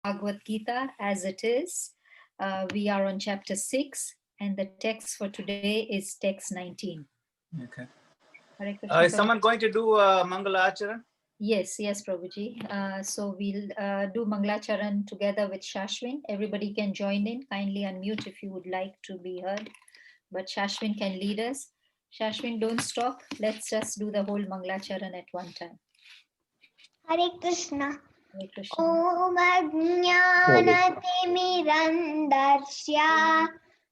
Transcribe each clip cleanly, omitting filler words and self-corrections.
Bhagavad Gita as it is. We are on chapter 6, and the text for today is text 19. Okay. Hare Krishna, Is someone going to do Mangala Acharan? Yes, Prabhuji. So we'll do Mangalacharan together with Shashwin. Everybody can join in. Kindly unmute if you would like to be heard. But Shashwin can lead us. Shashwin, don't stop. Let's just do the whole Mangalacharan at one time. Hare Krishna. Hare Krishna. Om Ajnanatimirandasya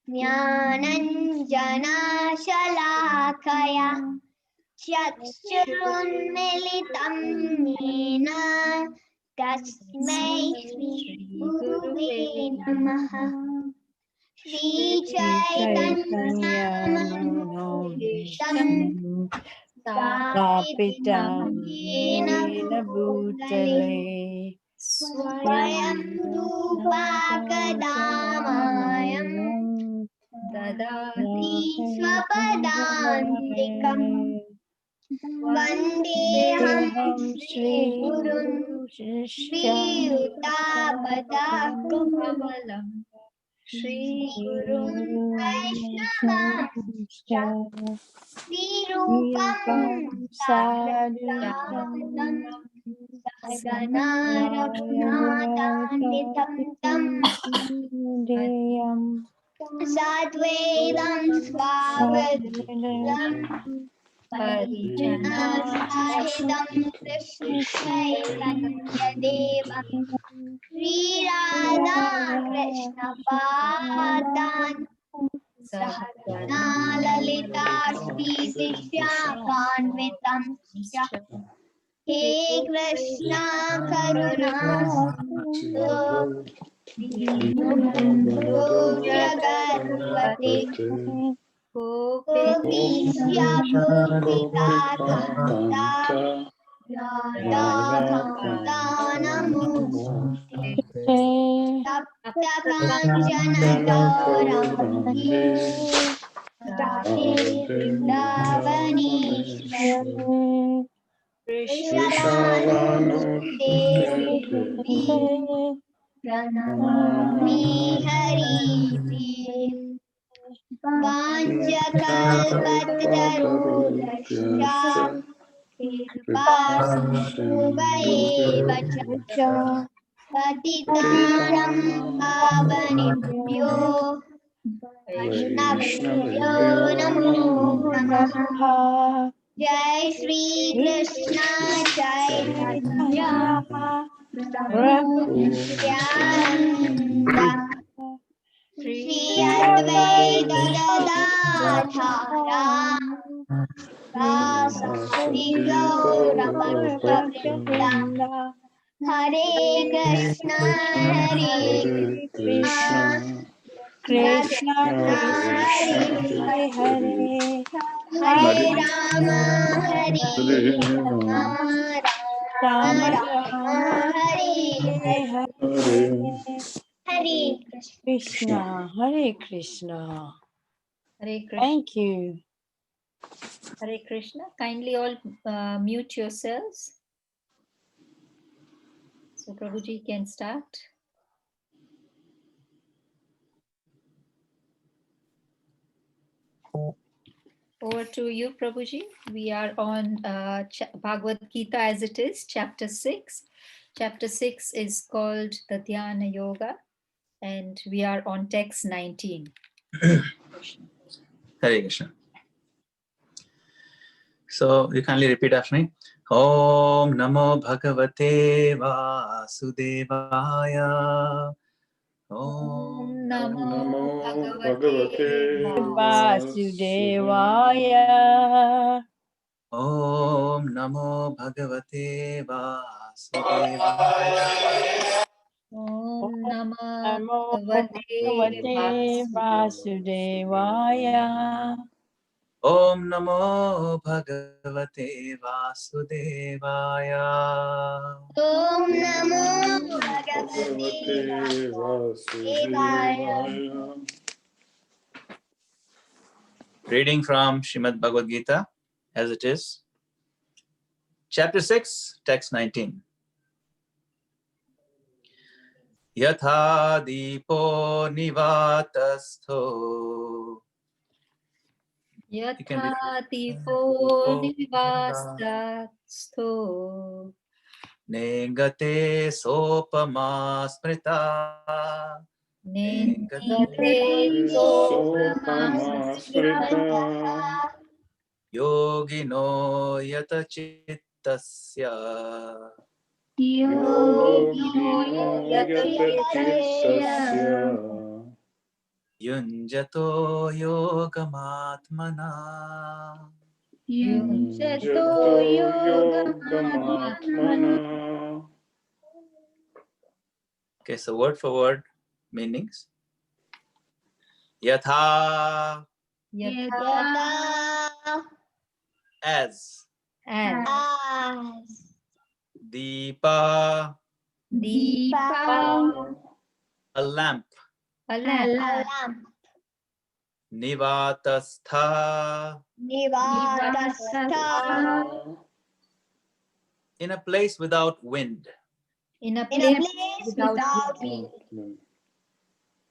Jnananjana Shalakaya Chakshurunmilitam Yena Tasmai Shri Guruve Namaha. Shri Chaitanya Manobhishtam Stapitam Yena Bhutale Swayam Rupa Kadamayam Dadati Swapadantikam Vandeham Shri Gurun Shri Uttapatakalam Shri Gurun Vaishnavascha Shri Rupam Sadhutam Sagana Raghunathanvitam Tam Sadvedam Swavatam Parijanasahitam Krishna Chaitanya Devam Shri Radha Krishna Padan Sahagana Lalita Shri Vishyakanvitam He Krishna Karuna Sindhu Jagatpate Gopishya Gopikatanta Radha Bhakta Namostate Tapta Kanchana Gauranga Radhe Vrindavaneshwari Vrishabhanusude Pranamami Hari Vanchakalpatarubhyascha Kripasinubhayevacha Patitanam Pavanebhyo Vaishnavebhyo Namo Namaha. Jai Shri Krishna Chaitanya Prabhu Nityananda Shri Advaita Gadadhara Vasari Gaura Bhaktavrinda Hare Krishna Hare Krishna Krishna Krishna Hare Hare Rama Hare Rama Rama Rama Hare Hare Hare Krishna, Hare Krishna. Hare Krishna. Thank you. Hare Krishna. Kindly all mute yourselves. So Prabhuji can start. Over to you, Prabhuji. We are on Bhagavad Gita as it is, chapter 6. Chapter 6 is called the Dhyana Yoga, and we are on text 19. Hare Krishna. So you kindly repeat after me. Om Namo Bhagavate Vasudevaya. Om Namo Vasudevaya. Om Namo Bhagavate Vasudevaya. Om Namo Bhagavate Vasudevaya. Om Namo Bhagavate Vasudevaya. Om Namo Bhagavate Vasudevaya. Reading from Srimad Bhagavad Gita as it is. Chapter 6, text 19. Yatha Deepo Nivatastho. You can repeat. Yathatipo nivastatstho Negate Sopama Smrita. Nengate Sopama Smrita. Yogino Yata Chittasya. Yogino Yatachittasya. Yunjato Yogamatmana. Yunjato Yogamatmana. Okay, so word for word meanings. Yatha, Yatha as. as Deepa, Deepa a lamp. a lamp. lamp Nivatastha, Nivatastha in a place without wind. In a in a place place without without wind. wind.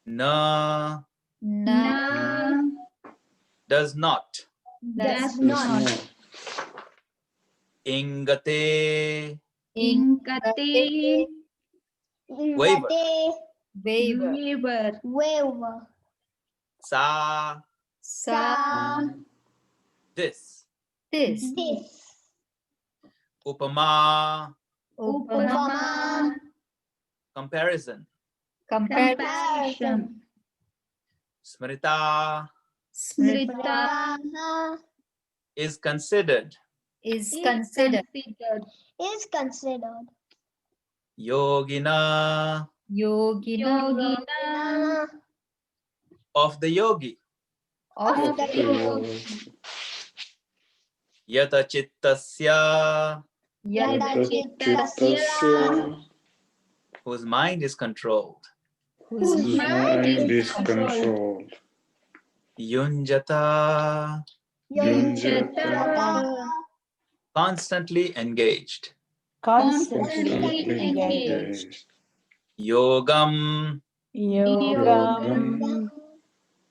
Na, Na does not. does not. Ingate, Ingate Waver. waver. Waver. Sa, Sa this. this. This. Upama, Upama comparison. comparison. Smrita Smrita is considered. is considered. is considered. Yogina, Yogina of the yogi. of the the yogi. Yata Chittasya, Yatachittasya whose mind is controlled. whose whose mind Mind is is controlled. controlled. Yunjata, Yunjata constantly engaged. Constantly engaged. engaged. Yogam, Yogam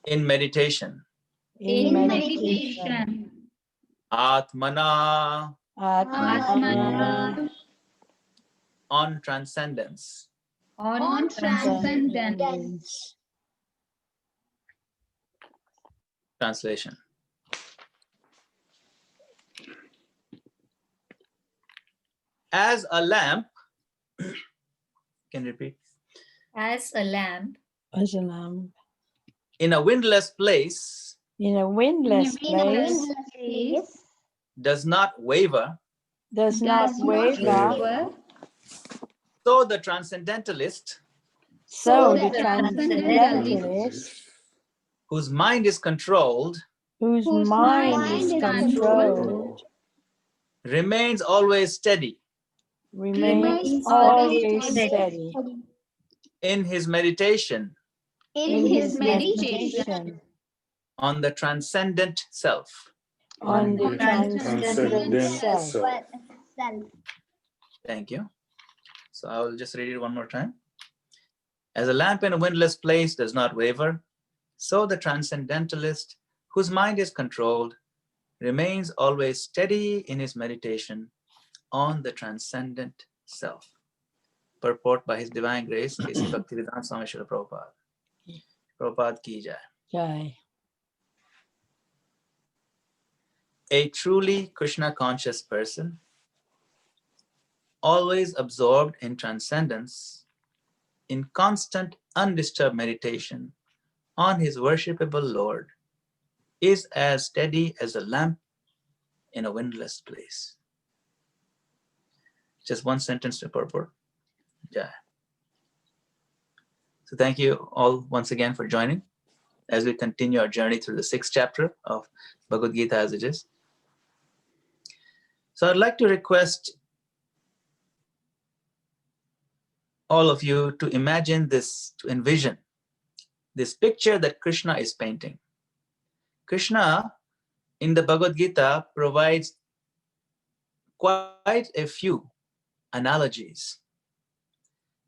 in meditation. in meditation. Atmana, Atmana on transcendence. On transcendence. Translation. As a lamp, can you repeat? as a lamp As a lamp. In a windless place, In a windless place, place does not waver, does not waver, so the transcendentalist, so the the transcendentalist, whose mind is controlled, whose mind is controlled, remains always steady remains always steady in his meditation in his meditation on the transcendent self. on the transcendent self. self. Thank you. So I will just read it one more time. As a lamp in a windless place does not waver, so the transcendentalist, whose mind is controlled, remains always steady in his meditation on the transcendent self. Purport by His Divine Grace, A.C. Bhaktivedanta Swami Srila Prabhupada. Prabhupada ki jai. Jai. A truly Krishna conscious person, always absorbed in transcendence, in constant undisturbed meditation on his worshipable Lord, is as steady as a lamp in a windless place. Just one sentence to purport. Jai. So thank you all once again for joining as we continue our journey through the 6th chapter of Bhagavad Gita as it is. So I'd like to request all of you to imagine this, to envision this picture that Krishna is painting. Krishna in the Bhagavad Gita provides quite a few analogies.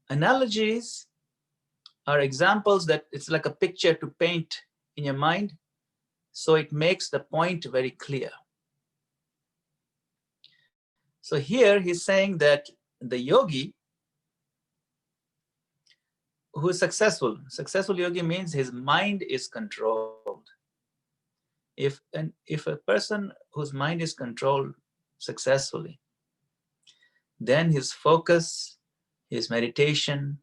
Analogies are examples that it's like a picture to paint in your mind, so it makes the point very clear. So here he's saying that the yogi who is successful yogi means his mind is controlled. If a person whose mind is controlled successfully, then his focus, his meditation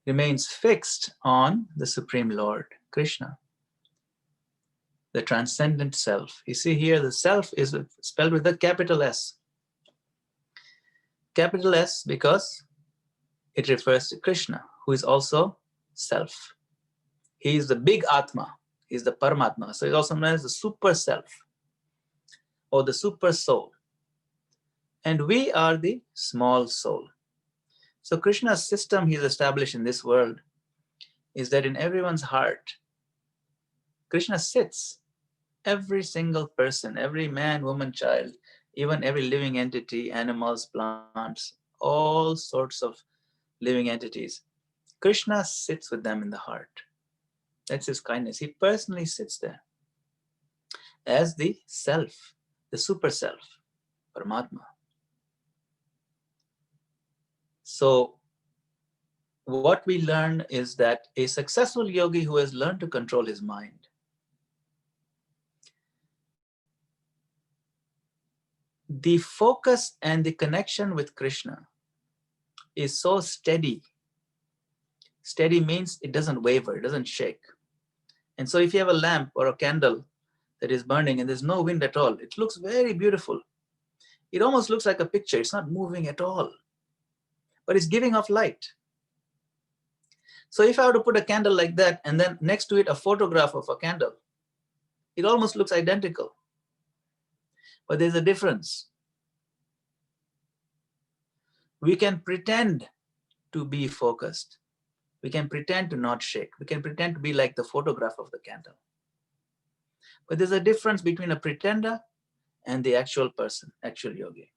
remains fixed on the Supreme Lord, Krishna, the transcendent self. You see here, the self is spelled with a capital S. Capital S because it refers to Krishna, who is also self. He is the big Atma. He is the Paramatma. So it's also known as the super self or the super soul. And we are the small soul. So Krishna's system he's established in this world is that in everyone's heart, Krishna sits. Every single person, every man, woman, child, even every living entity, animals, plants, all sorts of living entities, Krishna sits with them in the heart. That's his kindness. He personally sits there as the self, the super self, Paramatma. So what we learn is that a successful yogi who has learned to control his mind, the focus and the connection with Krishna is so steady. Steady means it doesn't waver, it doesn't shake. And so if you have a lamp or a candle that is burning and there's no wind at all, it looks very beautiful. It almost looks like a picture. It's not moving at all, but it's giving off light. So if I were to put a candle like that and then next to it a photograph of a candle, it almost looks identical. But there's a difference. We can pretend to be focused. We can pretend to not shake. We can pretend to be like the photograph of the candle. But there's a difference between a pretender and the actual person, actual yogi.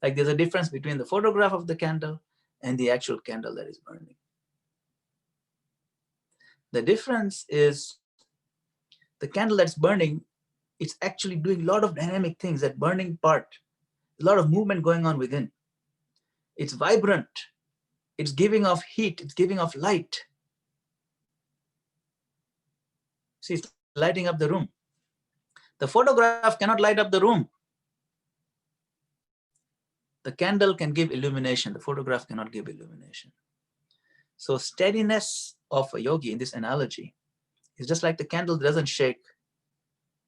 Like there's a difference between the photograph of the candle and the actual candle that is burning. The difference is the candle that's burning, it's actually doing a lot of dynamic things. That burning part, a lot of movement going on within. It's vibrant. It's giving off heat. It's giving off light. See, it's lighting up the room. The photograph cannot light up the room. The candle can give illumination. The photograph cannot give illumination. So steadiness of a yogi in this analogy is just like the candle doesn't shake,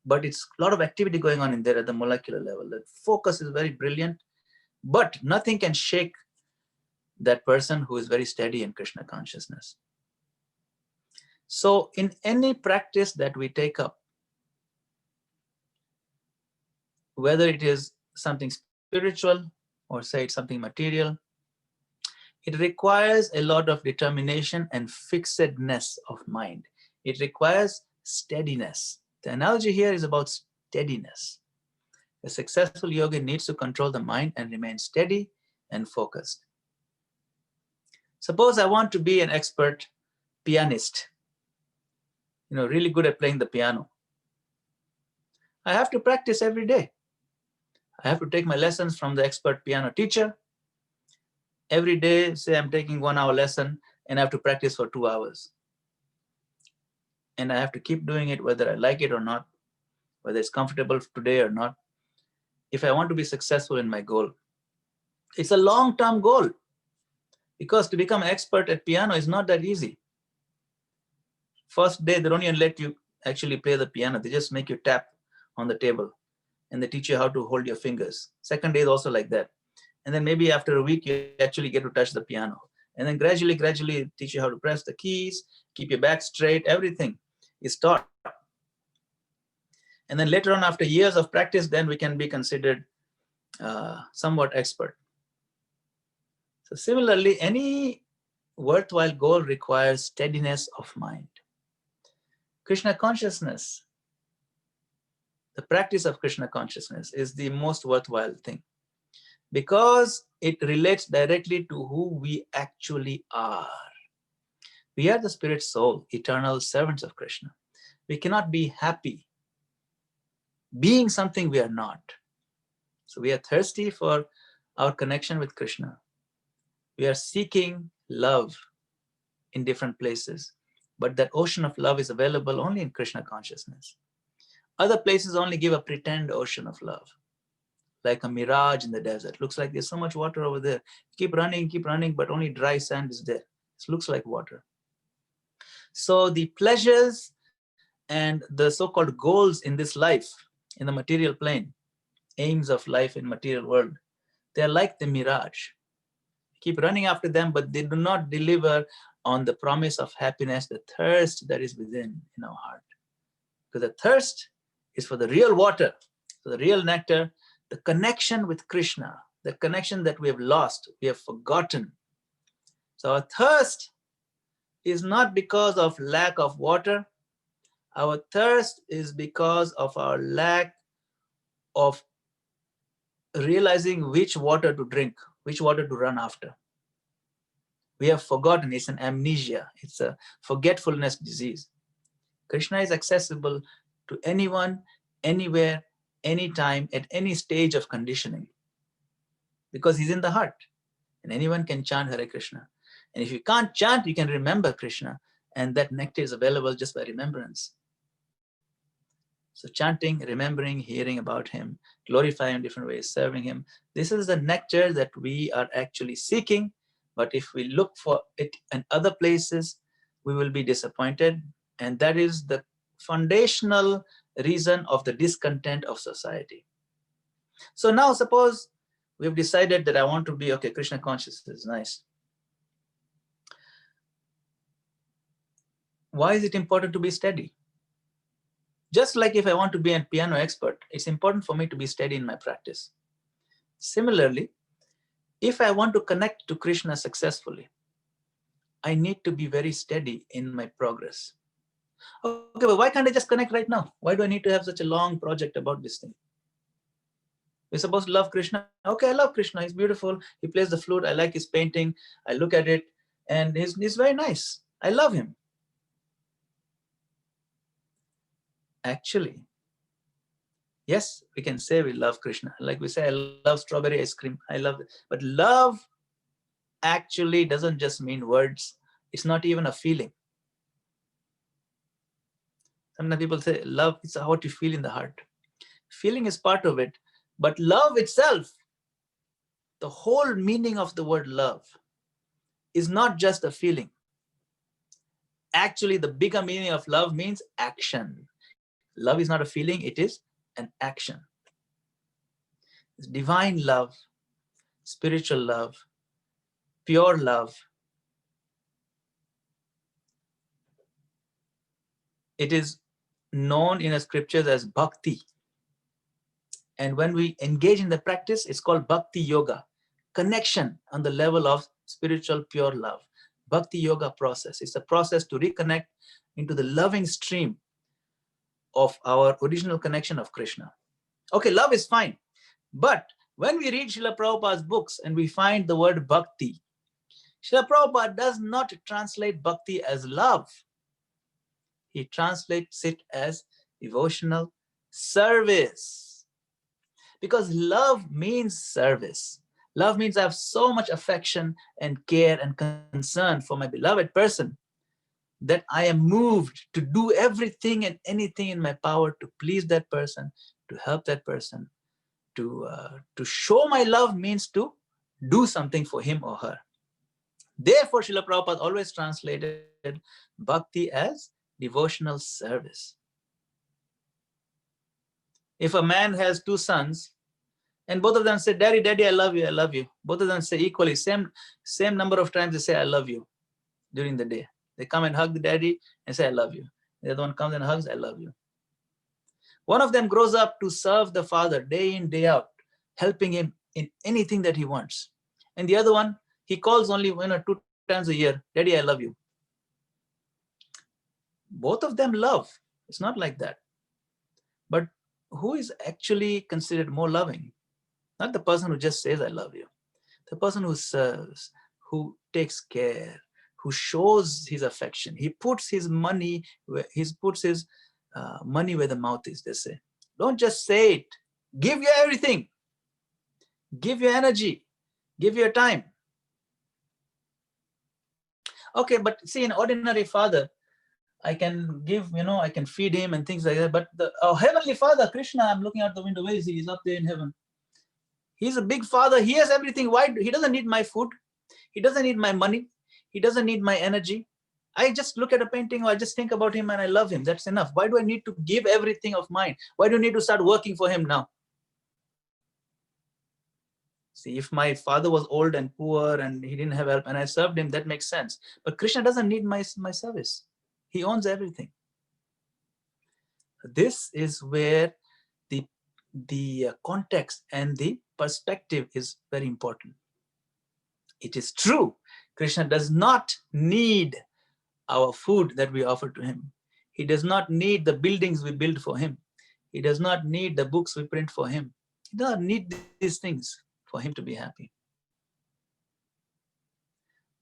but it's a lot of activity going on in there at the molecular level. The focus is very brilliant, but nothing can shake that person who is very steady in Krishna consciousness. So in any practice that we take up, whether it is something spiritual or say it's something material, it requires a lot of determination and fixedness of mind. It requires steadiness. The analogy here is about steadiness. A successful yogi needs to control the mind and remain steady and focused. Suppose I want to be an expert pianist, really good at playing the piano. I have to practice every day. I have to take my lessons from the expert piano teacher. Every day, say I'm taking 1 hour lesson and I have to practice for 2 hours. And I have to keep doing it whether I like it or not, whether it's comfortable today or not. If I want to be successful in my goal, it's a long-term goal, because to become an expert at piano is not that easy. First day, they don't even let you actually play the piano. They just make you tap on the table and they teach you how to hold your fingers. Second day is also like that. And then maybe after a week, you actually get to touch the piano. And then gradually teach you how to press the keys, keep your back straight, everything is taught. And then later on, after years of practice, then we can be considered somewhat expert. So similarly, any worthwhile goal requires steadiness of mind. Krishna consciousness, the practice of Krishna consciousness is the most worthwhile thing, because it relates directly to who we actually are. We are the spirit soul, eternal servants of Krishna. We cannot be happy being something we are not. So we are thirsty for our connection with Krishna. We are seeking love in different places, but that ocean of love is available only in Krishna consciousness. Other places only give a pretend ocean of love, like a mirage in the desert. Looks like there's so much water over there. Keep running, but only dry sand is there. It looks like water. So the pleasures and the so-called goals in this life, in the material plane, aims of life in material world, they're like the mirage. Keep running after them, but they do not deliver on the promise of happiness, the thirst that is within in our heart. Because the thirst is for the real water, for the real nectar, the connection with Krishna, the connection that we have lost, we have forgotten. So our thirst is not because of lack of water. Our thirst is because of our lack of realizing which water to drink, which water to run after. We have forgotten. It's an amnesia. It's a forgetfulness disease. Krishna is accessible to anyone, anywhere, anytime, at any stage of conditioning, because he's in the heart, and anyone can chant Hare Krishna. And if you can't chant, you can remember Krishna, and that nectar is available just by remembrance. So chanting, remembering, hearing about him, glorifying in different ways, serving him, this is the nectar that we are actually seeking. But if we look for it in other places, we will be disappointed. And that is the foundational reason of the discontent of society. So now suppose we've decided that I want to be, okay, Krishna consciousness is nice. Why is it important to be steady? Just like if I want to be a piano expert, it's important for me to be steady in my practice. Similarly, if I want to connect to Krishna successfully, I need to be very steady in my progress. Okay, but why can't I just connect right now? Why do I need to have such a long project about this thing? We're supposed to love Krishna. Okay, I love Krishna. He's beautiful. He plays the flute. I like his painting. I look at it and he's very nice. I love him. Actually, yes, we can say we love Krishna. Like we say, I love strawberry ice cream. I love it. But love actually doesn't just mean words. It's not even a feeling. Sometimes people say love is what you feel in the heart. Feeling is part of it, but love itself, the whole meaning of the word love, is not just a feeling. Actually, the bigger meaning of love means action. Love is not a feeling, it is an action. It's divine love, spiritual love, pure love. It is known in the scriptures as bhakti. And when we engage in the practice, it's called bhakti yoga, connection on the level of spiritual pure love. Bhakti yoga process. It's a process to reconnect into the loving stream of our original connection of Krishna. Okay, love is fine. But when we read Srila Prabhupada's books and we find the word bhakti, Srila Prabhupada does not translate bhakti as love. He translates it as devotional service. Because love means service. Love means I have so much affection and care and concern for my beloved person that I am moved to do everything and anything in my power to please that person, to help that person. To show my love means to do something for him or her. Therefore, Srila Prabhupada always translated bhakti as devotional service. If a man has two sons, and both of them say, Daddy, Daddy, I love you, I love you. Both of them say equally, same number of times they say, I love you during the day. They come and hug the daddy and say, I love you. The other one comes and hugs, I love you. One of them grows up to serve the father day in, day out, helping him in anything that he wants. And the other one, he calls only 1 or 2 times a year, Daddy, I love you. Both of them love. It's not like that. But who is actually considered more loving? Not the person who just says, I love you. The person who serves, who takes care, who shows his affection. He puts his money where money where the mouth is, they say. Don't just say it. Give your everything. Give your energy. Give your time. Okay, but see, an ordinary father, I can give, I can feed him and things like that. But our heavenly Father, Krishna, I'm looking out the window. Where is he? He's up there in heaven. He's a big father. He has everything. Why? He doesn't need my food. He doesn't need my money. He doesn't need my energy. I just look at a painting or I just think about him and I love him. That's enough. Why do I need to give everything of mine? Why do I need to start working for him now? See, if my father was old and poor and he didn't have help and I served him, that makes sense. But Krishna doesn't need my service. He owns everything. This is where the context and the perspective is very important. It is true, Krishna does not need our food that we offer to him. He does not need the buildings we build for him. He does not need the books we print for him. He does not need these things for him to be happy.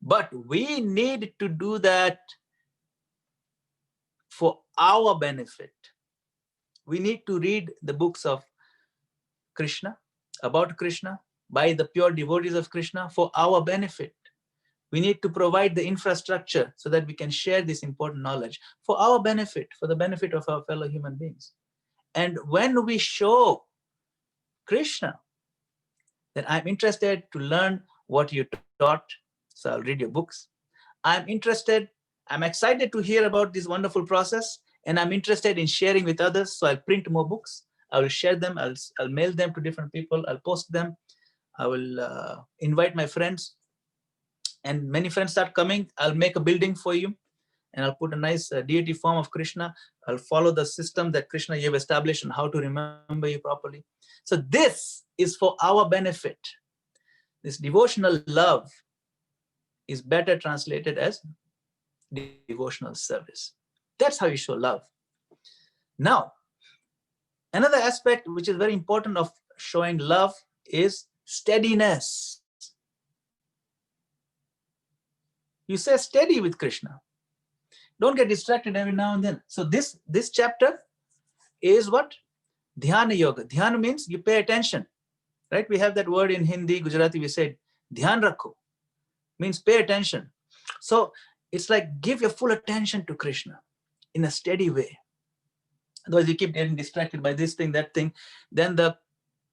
But we need to do that for our benefit. We need to read the books of Krishna, about Krishna, by the pure devotees of Krishna for our benefit. We need to provide the infrastructure so that we can share this important knowledge for our benefit, for the benefit of our fellow human beings. And when we show Krishna that I'm interested to learn what you taught, so I'll read your books. I'm excited to hear about this wonderful process, and I'm interested in sharing with others, so I'll print more books. I will share them, I'll mail them to different people, I'll post them, I will invite my friends, and many friends start coming. I'll make a building for you, and I'll put a nice deity form of Krishna. I'll follow the system that Krishna you have established and how to remember you properly. So this is for our benefit. This devotional love is better translated as devotional service. That's how you show love. Now, another aspect which is very important of showing love is steadiness. You say steady with Krishna. Don't get distracted every now and then. So this chapter is what? Dhyana yoga. Dhyana means you pay attention, right? We have that word in Hindi, Gujarati, we said, dhyan rakho, means pay attention. So it's like give your full attention to Krishna in a steady way. Otherwise you keep getting distracted by this thing, that thing. Then the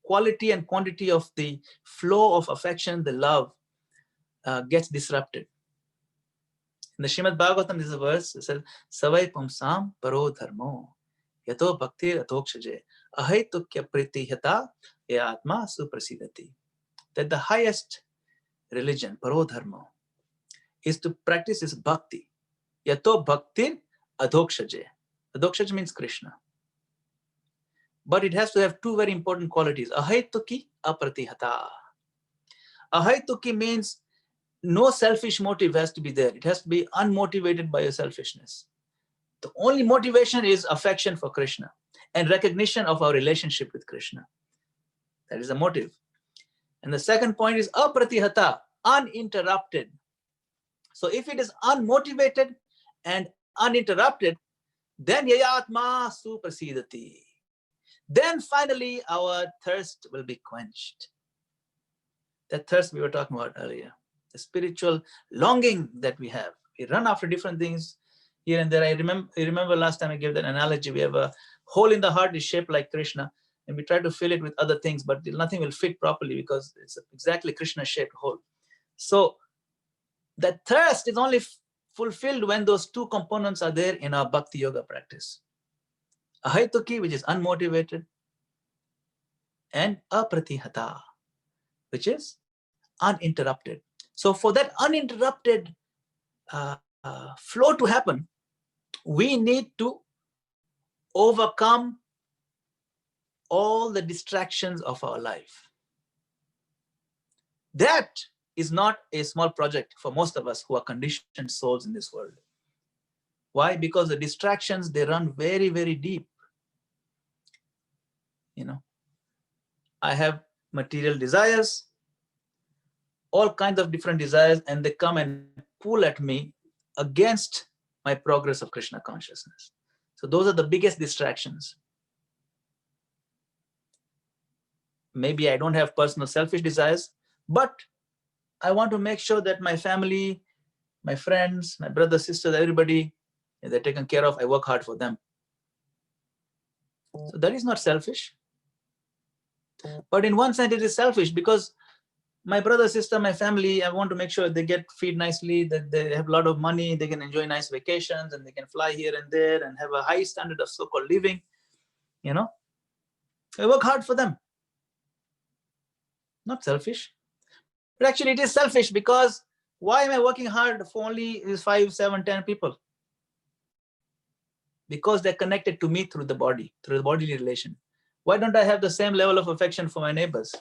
quality and quantity of the flow of affection, the love gets disrupted. In the Srimad Bhagavatam, this is a verse, it says, Savai pumsam paro dharmo, yato bhaktir atokshaje, ahaitukya pritihata atma suprasidati. That the highest religion, paro dharmo, is to practice is bhakti. Yato bhaktir adhokshaje. Adhokshaje means Krishna. But it has to have two very important qualities. Ahaituki apratihata. Ahaituki means no selfish motive has to be there. It has to be unmotivated by your selfishness. The only motivation is affection for Krishna and recognition of our relationship with Krishna. That is the motive. And the second point is apratihata, uninterrupted. So if it is unmotivated and uninterrupted, then yayatma suprasidati. Then finally our thirst will be quenched. That thirst we were talking about earlier. The spiritual longing that we have. We run after different things here and there. I remember last time I gave that analogy. We have a hole in the heart is shaped like Krishna, and we try to fill it with other things, but nothing will fit properly because it's exactly Krishna-shaped hole. So that thirst is only fulfilled when those two components are there in our bhakti yoga practice. Ahaituki, which is unmotivated, and apratihata, which is uninterrupted. So for that uninterrupted flow to happen, we need to overcome all the distractions of our life. That is not a small project for most of us who are conditioned souls in this world. Why? Because the distractions, they run very, very deep. I have material desires, all kinds of different desires, and they come and pull at me against my progress of Krishna consciousness. So those are the biggest distractions. Maybe I don't have personal selfish desires, but I want to make sure that my family, my friends, my brothers, sisters, everybody, they're taken care of. I work hard for them. So that is not selfish. But in one sense, it is selfish because my brother, sister, my family, I want to make sure they get feed nicely, that they have a lot of money, they can enjoy nice vacations, and they can fly here and there and have a high standard of so-called living. You know, I work hard for them. Not selfish. But actually it is selfish because why am I working hard for only 5, 7, 10 people? Because they're connected to me through the bodily relation. Why don't I have the same level of affection for my neighbors?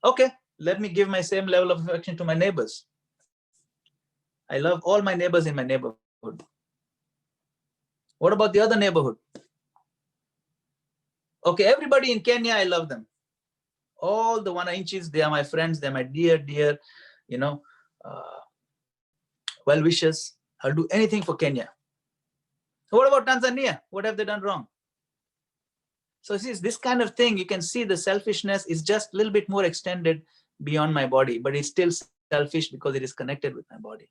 Okay, let me give my same level of affection to my neighbors. I love all my neighbors in my neighborhood. What about the other neighborhood? Okay, everybody in Kenya, I love them. All the 1 inches, they are my friends. They're my dear, well-wishers. I'll do anything for Kenya. What about Tanzania? What have they done wrong? So see, this kind of thing, you can see the selfishness is just a little bit more extended beyond my body, but it's still selfish because it is connected with my body.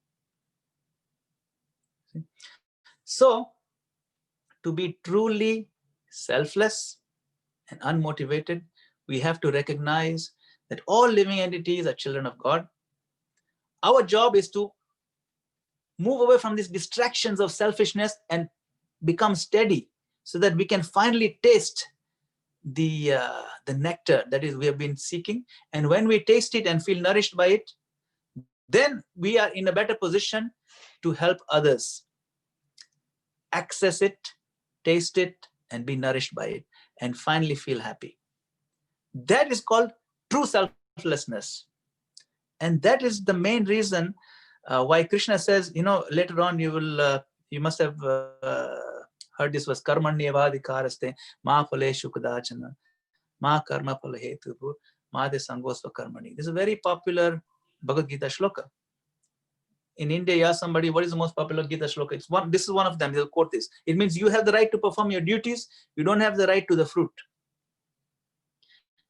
See? So to be truly selfless and unmotivated, we have to recognize that all living entities are children of God. Our job is to move away from these distractions of selfishness and become steady so that we can finally taste the nectar that is we have been seeking. And when we taste it and feel nourished by it, then we are in a better position to help others access it, taste it, and be nourished by it, and finally feel happy. That is called true selflessness. And that is the main reason why Krishna says, later on you must have heard this was karmanyavadhikaraste ma phaleshu kadachana ma karma phala hetuhu ma de sangosva karmani. This is a very popular Bhagavad Gita shloka. In India, you ask somebody, what is the most popular Gita shloka? This is one of them. They'll quote this. It means you have the right to perform your duties. You don't have the right to the fruit.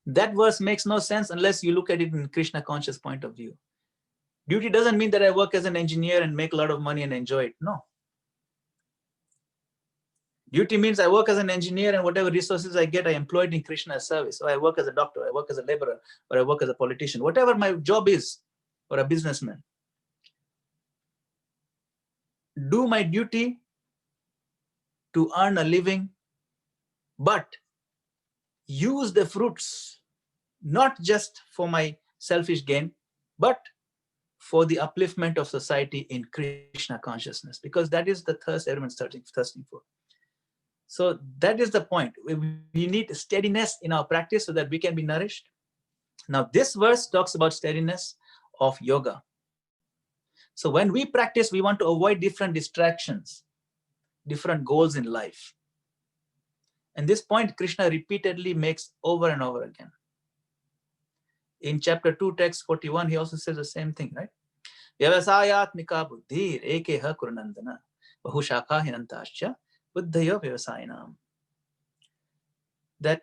That verse makes no sense unless you look at it in Krishna conscious point of view. Duty doesn't mean that I work as an engineer and make a lot of money and enjoy it. No. Duty means I work as an engineer and whatever resources I get, I employ it in Krishna's service. So I work as a doctor, I work as a laborer, or I work as a politician, whatever my job is, or a businessman. Do my duty to earn a living, but use the fruits, not just for my selfish gain, but for the upliftment of society in Krishna consciousness, because that is the thirst everyone's thirsting for. So that is the point. We need steadiness in our practice so that we can be nourished. Now, this verse talks about steadiness of yoga. So when we practice, we want to avoid different distractions, different goals in life. And this point, Krishna repeatedly makes over and over again. In chapter 2, text 41, he also says the same thing, right? Vyavasayatmika buddhir ekeha kurunandana bahushakha hinantascha buddhayo vyavasayanam. That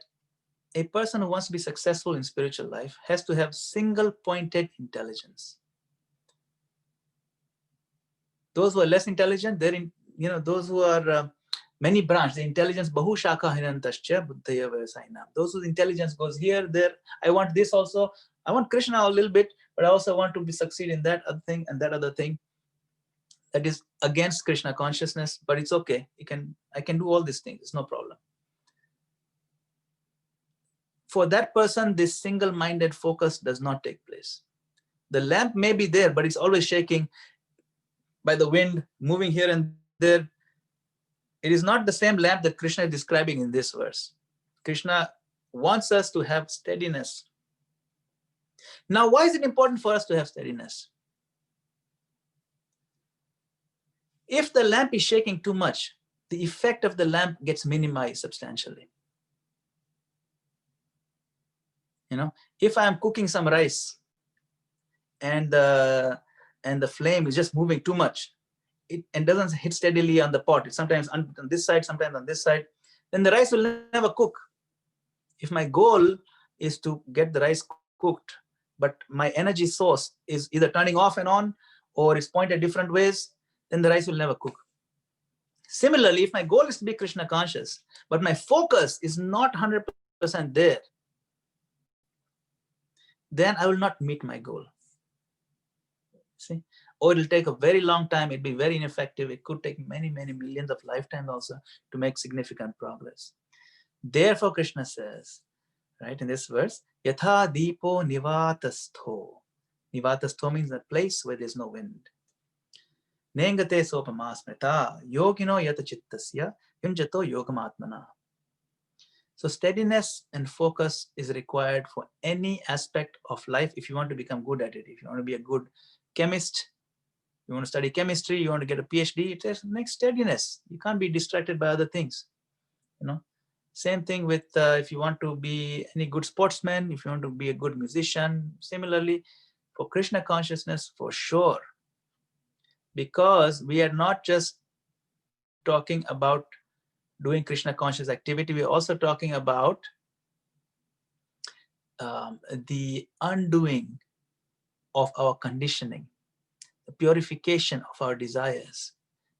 a person who wants to be successful in spiritual life has to have single-pointed intelligence. Those who are less intelligent, those who are many branch, the intelligence bahushakha hinantascha buddhaya vyavasayanam. Those whose intelligence goes here, there. I want this also. I want Krishna a little bit, but I also want to succeed in that other thing and that other thing. That is against Krishna consciousness, but it's okay. I can do all these things. It's no problem. For that person, this single-minded focus does not take place. The lamp may be there, but it's always shaking by the wind, moving here and there. It is not the same lamp that Krishna is describing in this verse. Krishna wants us to have steadiness. Now, why is it important for us to have steadiness? If the lamp is shaking too much, the effect of the lamp gets minimized substantially. If I'm cooking some rice and the flame is just moving too much, and doesn't hit steadily on the pot, it's sometimes on this side, sometimes on this side, then the rice will never cook. If my goal is to get the rice cooked, but my energy source is either turning off and on or it's pointed different ways, then the rice will never cook. Similarly, if my goal is to be Krishna conscious, but my focus is not 100% there, then I will not meet my goal. See? Or it'll take a very long time, it'll be very ineffective. It could take many, many millions of lifetimes also to make significant progress. Therefore, Krishna says, right, in this verse, Yatha Deepo Nivatastho. Nivatastho means a place where there's no wind. Nengate sopamasmrita yogino yata chittasya yunjato yogamatmana. So steadiness and focus is required for any aspect of life if you want to become good at it. If you want to be a good chemist, you want to study chemistry, you want to get a PhD, it takes steadiness. You can't be distracted by other things. You know, same thing with if you want to be any good sportsman, if you want to be a good musician. Similarly, for Krishna consciousness, for sure, because we are not just talking about doing Krishna conscious activity, we're also talking about the undoing of our conditioning, the purification of our desires,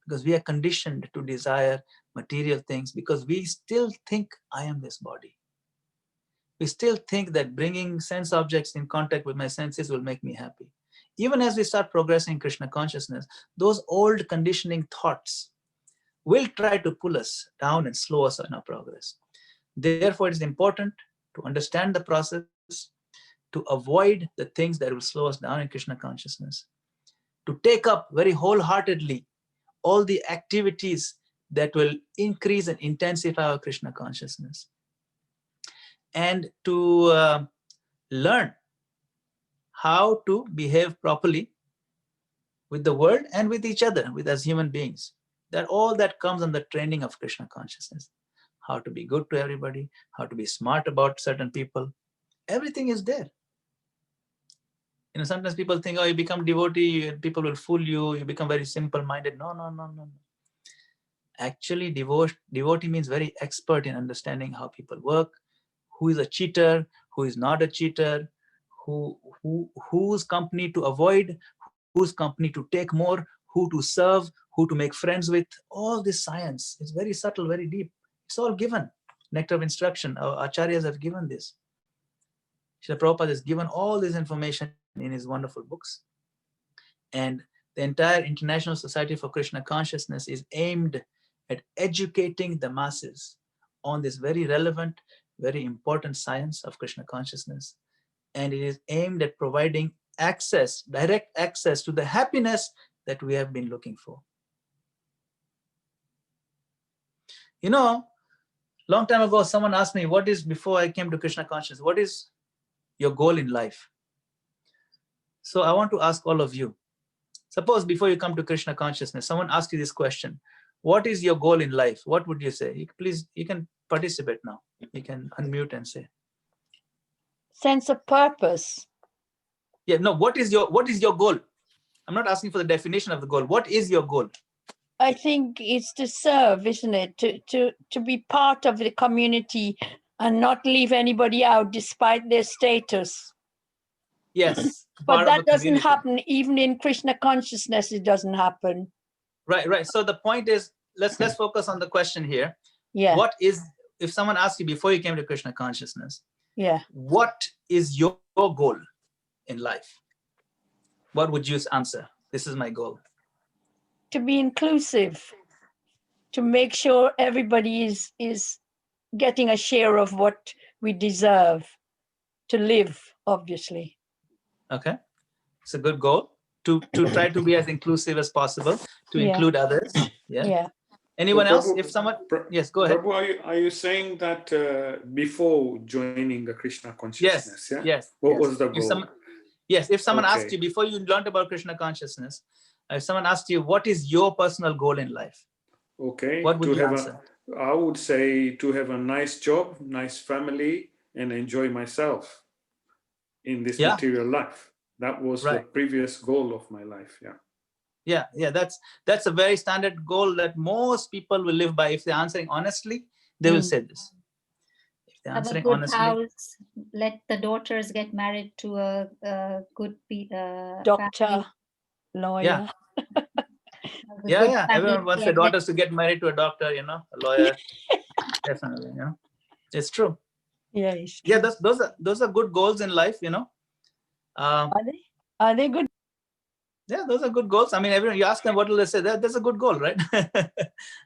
because we are conditioned to desire material things because we still think I am this body. We still think that bringing sense objects in contact with my senses will make me happy. Even as we start progressing Krishna consciousness, those old conditioning thoughts will try to pull us down and slow us in our progress. Therefore, it is important to understand the process, to avoid the things that will slow us down in Krishna consciousness, to take up very wholeheartedly all the activities that will increase and intensify our Krishna consciousness, and to learn how to behave properly with the world and with each other, with as human beings. That all that comes on the training of Krishna consciousness. How to be good to everybody, how to be smart about certain people. Everything is there. You know, sometimes people think, oh, you become devotee, people will fool you, you become very simple-minded. No. Actually, devotee means very expert in understanding how people work, who is a cheater, who is not a cheater, whose company to avoid, whose company to take more, who to serve, who to make friends with. All this science is very subtle, very deep. It's all given. Nectar of instruction. Our acharyas have given this. Srila Prabhupada has given all this information in his wonderful books. And the entire International Society for Krishna Consciousness is aimed at educating the masses on this very relevant, very important science of Krishna consciousness. And it is aimed at providing access, direct access to the happiness that we have been looking for. You know, long time ago, someone asked me, what is, before I came to Krishna consciousness, what is your goal in life? So I want to ask all of you. Suppose before you come to Krishna consciousness, someone asks you this question, what is your goal in life? What would you say? Please, you can participate now. You can unmute and say. Sense of purpose. Yeah, no, what is your goal? I'm not asking for the definition of the goal. What is your goal? I think it's to serve, isn't it? To be part of the community and not leave anybody out despite their status. Yes. But that doesn't happen even in Krishna consciousness. It doesn't happen. Right. So the point is, let's focus on the question here. Yeah. What is, if someone asked you before you came to Krishna consciousness, yeah, what is your goal in life? What would you answer? This is my goal. To be inclusive, to make sure everybody is getting a share of what we deserve to live, obviously. Okay, it's a good goal to try to be as inclusive as possible, to include others. Yeah. Anyone So, else? Prabhu, If someone, yes, go ahead. Prabhu, are you saying that before joining the Krishna consciousness? Yes. Yeah? Yes. What was the goal? If someone asked you before you learned about Krishna consciousness, if someone asked you, what is your personal goal in life? Okay. What would you answer? I would say to have a nice job, nice family, and enjoy myself in this material life. That was the previous goal of my life. Yeah. Yeah. That's a very standard goal that most people will live by. If they're answering honestly, they will Mm. say this. If they're Have a answering good honestly, house. Let the daughters get married to a good Doctor, family. lawyer. Have a good family Everyone wants their to daughters to get married to a doctor, a lawyer. Definitely, it's true. Yeah, it's Yeah, true. those are good goals in life, Are they? Are they good? Yeah, those are good goals. I mean, everyone, you ask them, what will they say? That's a good goal, right?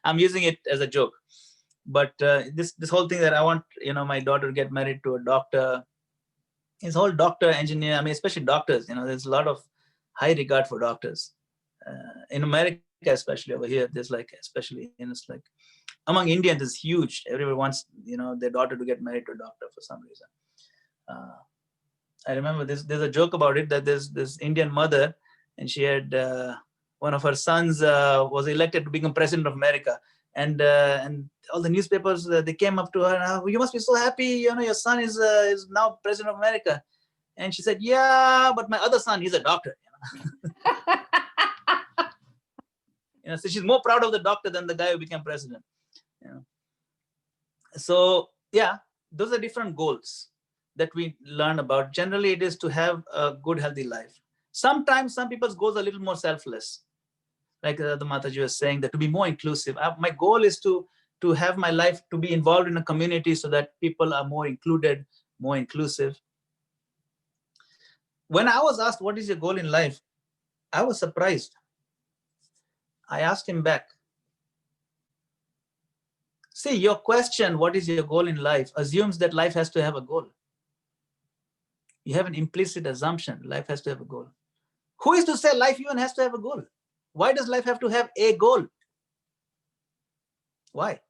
I'm using it as a joke, but this whole thing that I want, my daughter to get married to a doctor, this whole doctor, engineer. I mean, especially doctors. There's a lot of high regard for doctors in America, especially over here. There's like, especially it's like among Indians, it's huge. Everyone wants, their daughter to get married to a doctor for some reason. I remember there's a joke about it, that there's this Indian mother, and she had one of her sons was elected to become president of America, and all the newspapers they came up to her, "Oh, you must be so happy, your son is now president of America," and she said, "Yeah, but my other son, he's a doctor." So she's more proud of the doctor than the guy who became president. So yeah, those are different goals that we learn about. Generally, it is to have a good, healthy life. Sometimes some people's goals are a little more selfless. Like the Mataji was saying, that to be more inclusive. My goal is to have my life to be involved in a community so that people are more included, more inclusive. When I was asked, what is your goal in life? I was surprised. I asked him back. See, your question, what is your goal in life, assumes that life has to have a goal. You have an implicit assumption, life has to have a goal. Who is to say life even has to have a goal? Why does life have to have a goal? Why?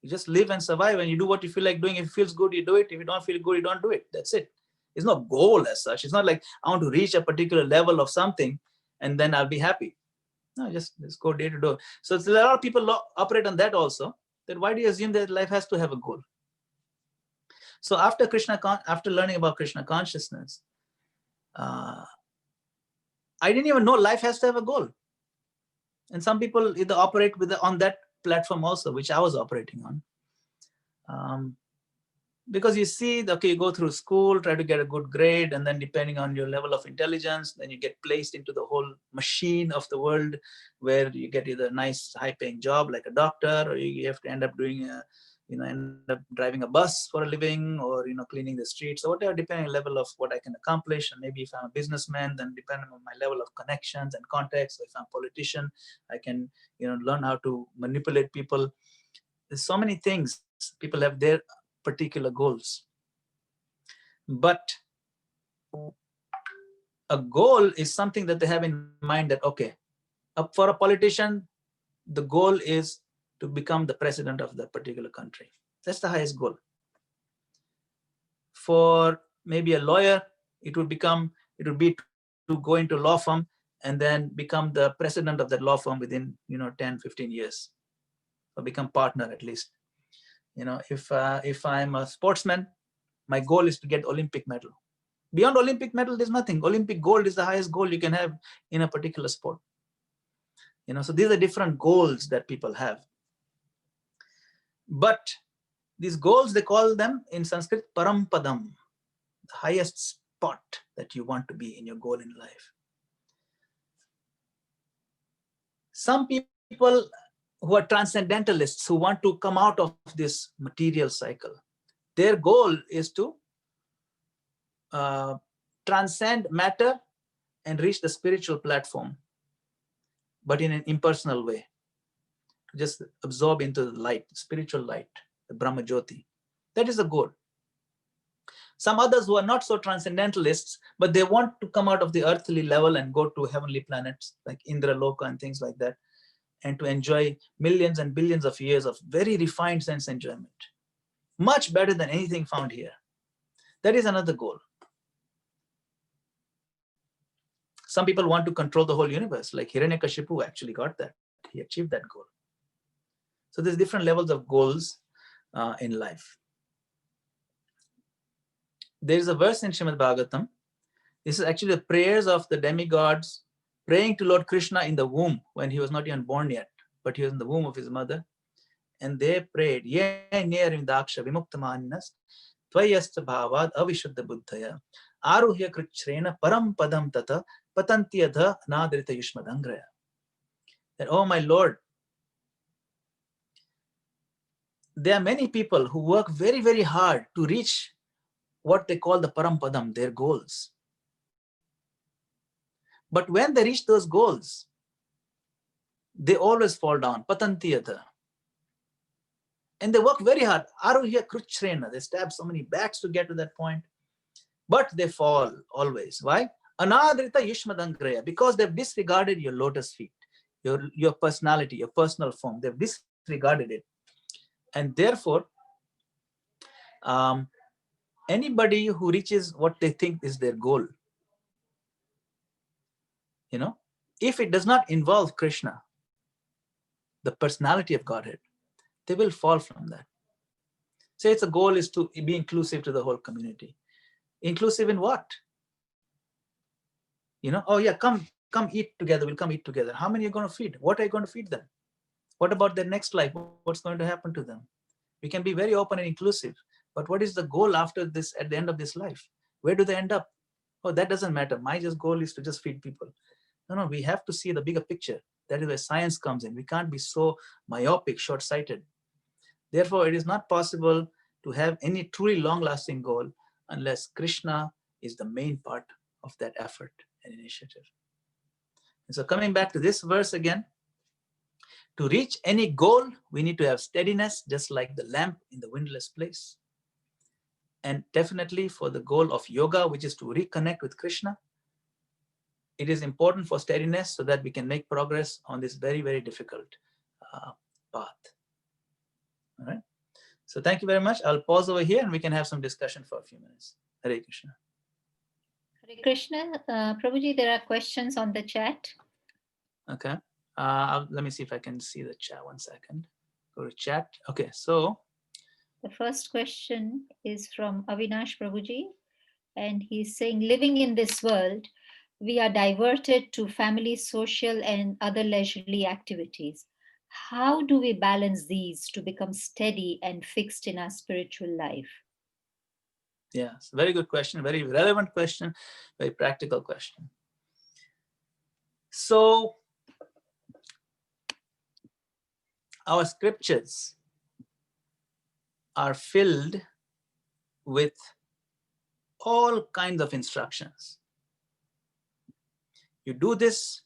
You just live and survive, and you do what you feel like doing. If it feels good, you do it. If you don't feel good, you don't do it. That's it. It's no goal as such. It's not like I want to reach a particular level of something and then I'll be happy. No, just go day to day. So a lot of people operate on that also. Then why do you assume that life has to have a goal? So after learning about Krishna consciousness, I didn't even know life has to have a goal. And some people either operate on that platform also, which I was operating on. Because you see, okay, you go through school, try to get a good grade, and then depending on your level of intelligence, then you get placed into the whole machine of the world, where you get either a nice high-paying job like a doctor, or you have to end up doing end up driving a bus for a living, or cleaning the streets, or whatever, depending on the level of what I can accomplish. And maybe if I'm a businessman, then depending on my level of connections and contacts, or if I'm a politician, I can learn how to manipulate people. There's so many things. People have their particular goals, but a goal is something that they have in mind, that okay, for a politician, the goal is to become the president of that particular country. That's the highest goal. For maybe a lawyer, it would be to go into law firm and then become the president of that law firm within 10-15 years, or become partner at least. If I'm a sportsman, my goal is to get Olympic medal. Beyond Olympic medal, there's nothing. Olympic gold is the highest goal you can have in a particular sport. So these are different goals that people have. But these goals, they call them in Sanskrit Parampadam, the highest spot that you want to be in your goal in life. Some people who are transcendentalists, who want to come out of this material cycle, their goal is to transcend matter and reach the spiritual platform, but in an impersonal way. Just absorb into the light, spiritual light, the Brahma Jyoti. That is the goal. Some others who are not so transcendentalists, but they want to come out of the earthly level and go to heavenly planets like Indra Loka and things like that, and to enjoy millions and billions of years of very refined sense enjoyment. Much better than anything found here. That is another goal. Some people want to control the whole universe, like Hiranyakashipu actually got that. He achieved that goal. So there's different levels of goals in life. There's a verse in Srimad Bhagavatam. This is actually the prayers of the demigods praying to Lord Krishna in the womb when he was not even born yet, but he was in the womb of his mother. And they prayed, Ye Nerindaksha Vimuktamaninas Tvayasta Bhavad Avishuddha Buddhaya Aruhya Krichrena Param Padam Tata Patantiyadha Nadrita Yushmadangraya. That, oh my Lord, there are many people who work very, very hard to reach what they call the Parampadam, their goals. But when they reach those goals, they always fall down, Patantiyata. And they work very hard. Aruhya Kruchrena, they stab so many backs to get to that point. But they fall always. Why? Anadrita Yushmadangraya, because they've disregarded your lotus feet, your personality, your personal form. They've disregarded it. And therefore, anybody who reaches what they think is their goal, if it does not involve Krishna, the personality of Godhead, they will fall from that. Say its goal is to be inclusive to the whole community. Inclusive in what? Oh yeah, come eat together. We'll come eat together. How many are you going to feed? What are you going to feed them? What about their next life? What's going to happen to them? We can be very open and inclusive, but what is the goal after this, at the end of this life? Where do they end up? Oh, that doesn't matter. My goal is to just feed people. No, we have to see the bigger picture. That is where science comes in. We can't be so myopic, short-sighted. Therefore, it is not possible to have any truly long-lasting goal unless Krishna is the main part of that effort and initiative. And so coming back to this verse again, to reach any goal, we need to have steadiness, just like the lamp in the windless place. And definitely for the goal of yoga, which is to reconnect with Krishna, it is important for steadiness so that we can make progress on this very, very difficult path. All right. So thank you very much. I'll pause over here and we can have some discussion for a few minutes. Hare Krishna. Hare Krishna. Prabhuji, there are questions on the chat. Okay. Let me see if I can see the chat. 1 second. Go to chat. Okay. So the first question is from Avinash Prabhuji, and he's saying, living in this world, we are diverted to family, social, and other leisurely activities. How do we balance these to become steady and fixed in our spiritual life? Yes, very good question, very relevant question, very practical question. So our scriptures are filled with all kinds of instructions. You do this,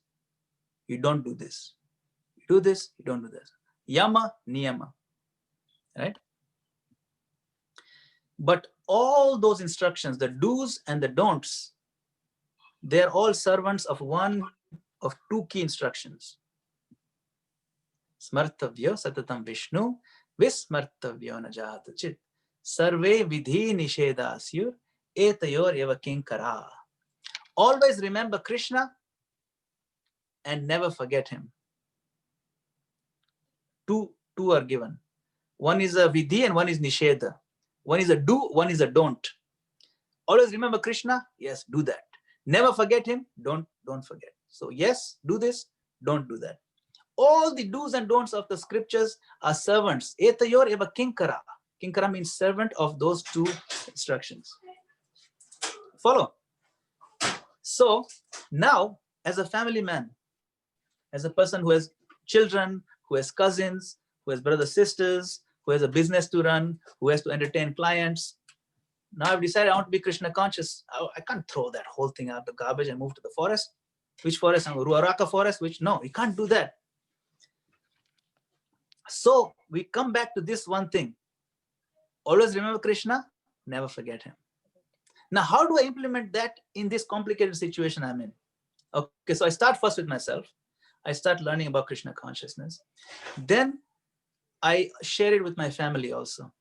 you don't do this. You do this, you don't do this. Yama, niyama, right? But all those instructions, the do's and the don'ts, they're all servants of one of two key instructions. Smartavyo satatam Vishnu, vismartavyo najata chit. Sarve vidhi nishedasyur, etayor eva kinkara. Always remember Krishna and never forget him. Two are given. One is a vidhi and one is nisheda. One is a do, one is a don't. Always remember Krishna, yes, do that. Never forget him, don't forget. So yes, do this, don't do that. All the do's and don'ts of the scriptures are servants. Etayor eva kinkara. Kinkara means servant of those two instructions. Follow. So now, as a family man, as a person who has children, who has cousins, who has brothers, sisters, who has a business to run, who has to entertain clients, now I've decided I want to be Krishna conscious. I can't throw that whole thing out the garbage and move to the forest. Which forest? Ruaraka forest? No, you can't do that. So we come back to this one thing. Always remember Krishna, never forget him. Now, how do I implement that in this complicated situation I'm in? Okay, so I start first with myself. I start learning about Krishna consciousness. Then I share it with my family also.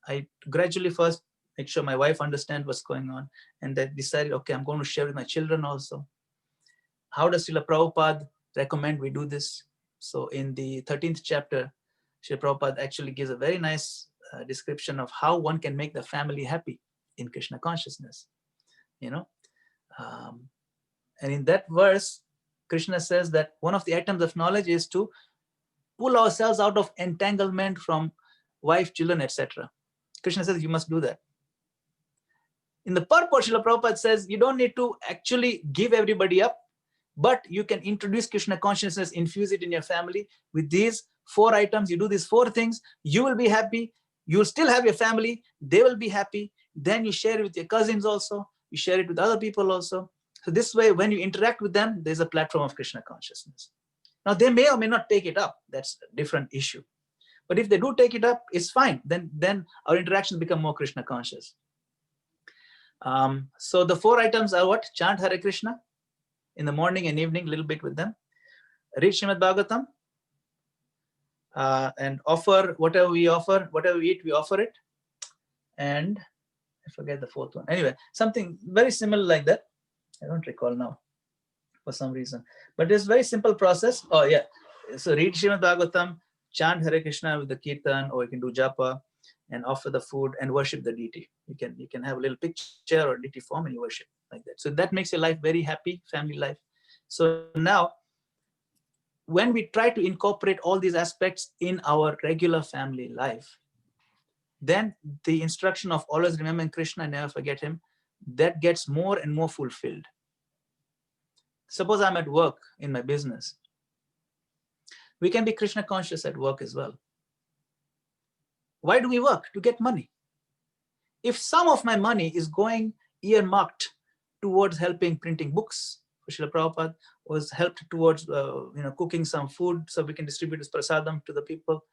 I gradually first make sure my wife understands what's going on. And then decided, okay, I'm going to share with my children also. How does Srila Prabhupada recommend we do this? So in the 13th chapter, Srila Prabhupada actually gives a very nice description of how one can make the family happy in Krishna consciousness, and in that verse, Krishna says that one of the items of knowledge is to pull ourselves out of entanglement from wife, children, etc. Krishna says you must do that. In the purport, Srila Prabhupada says you don't need to actually give everybody up, but you can introduce Krishna consciousness, infuse it in your family with these 4 items. You do these 4 things, you will be happy. You'll still have your family, they will be happy. Then you share it with your cousins also, you share it with other people also. So this way, when you interact with them, there's a platform of Krishna consciousness. Now, they may or may not take it up. That's a different issue. But if they do take it up, it's fine. Then our interactions become more Krishna conscious. So the 4 items are what? Chant Hare Krishna in the morning and evening, a little bit with them. Read Srimad Bhagavatam. And offer whatever we offer, whatever we eat, we offer it. And I forget the 4th one. Anyway, something very similar like that. I don't recall now for some reason. But it's a very simple process. Oh, yeah. So read Srimad Bhagavatam, chant Hare Krishna with the kirtan, or you can do japa and offer the food and worship the deity. You can have a little picture or deity form and you worship like that. So that makes your life very happy, family life. So now, when we try to incorporate all these aspects in our regular family life, then the instruction of always remembering Krishna and never forget him, that gets more and more fulfilled. Suppose I'm at work in my business. We can be Krishna conscious at work as well. Why do we work? To get money. If some of my money is going earmarked towards helping printing books for Srila Prabhupada, was helped towards cooking some food so we can distribute this prasadam to the people,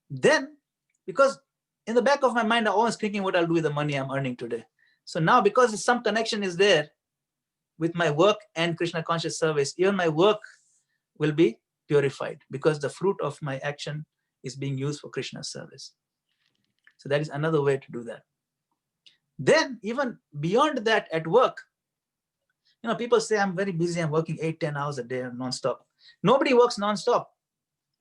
then, because in the back of my mind I'm always thinking what I'll do with the money I'm earning today. So now, because some connection is there with my work and Krishna conscious service, even my work will be purified because the fruit of my action is being used for Krishna service. So that is another way to do that. Then even beyond that, at work, people say I'm very busy, I'm working 8-10 hours a day non-stop. Nobody works non-stop.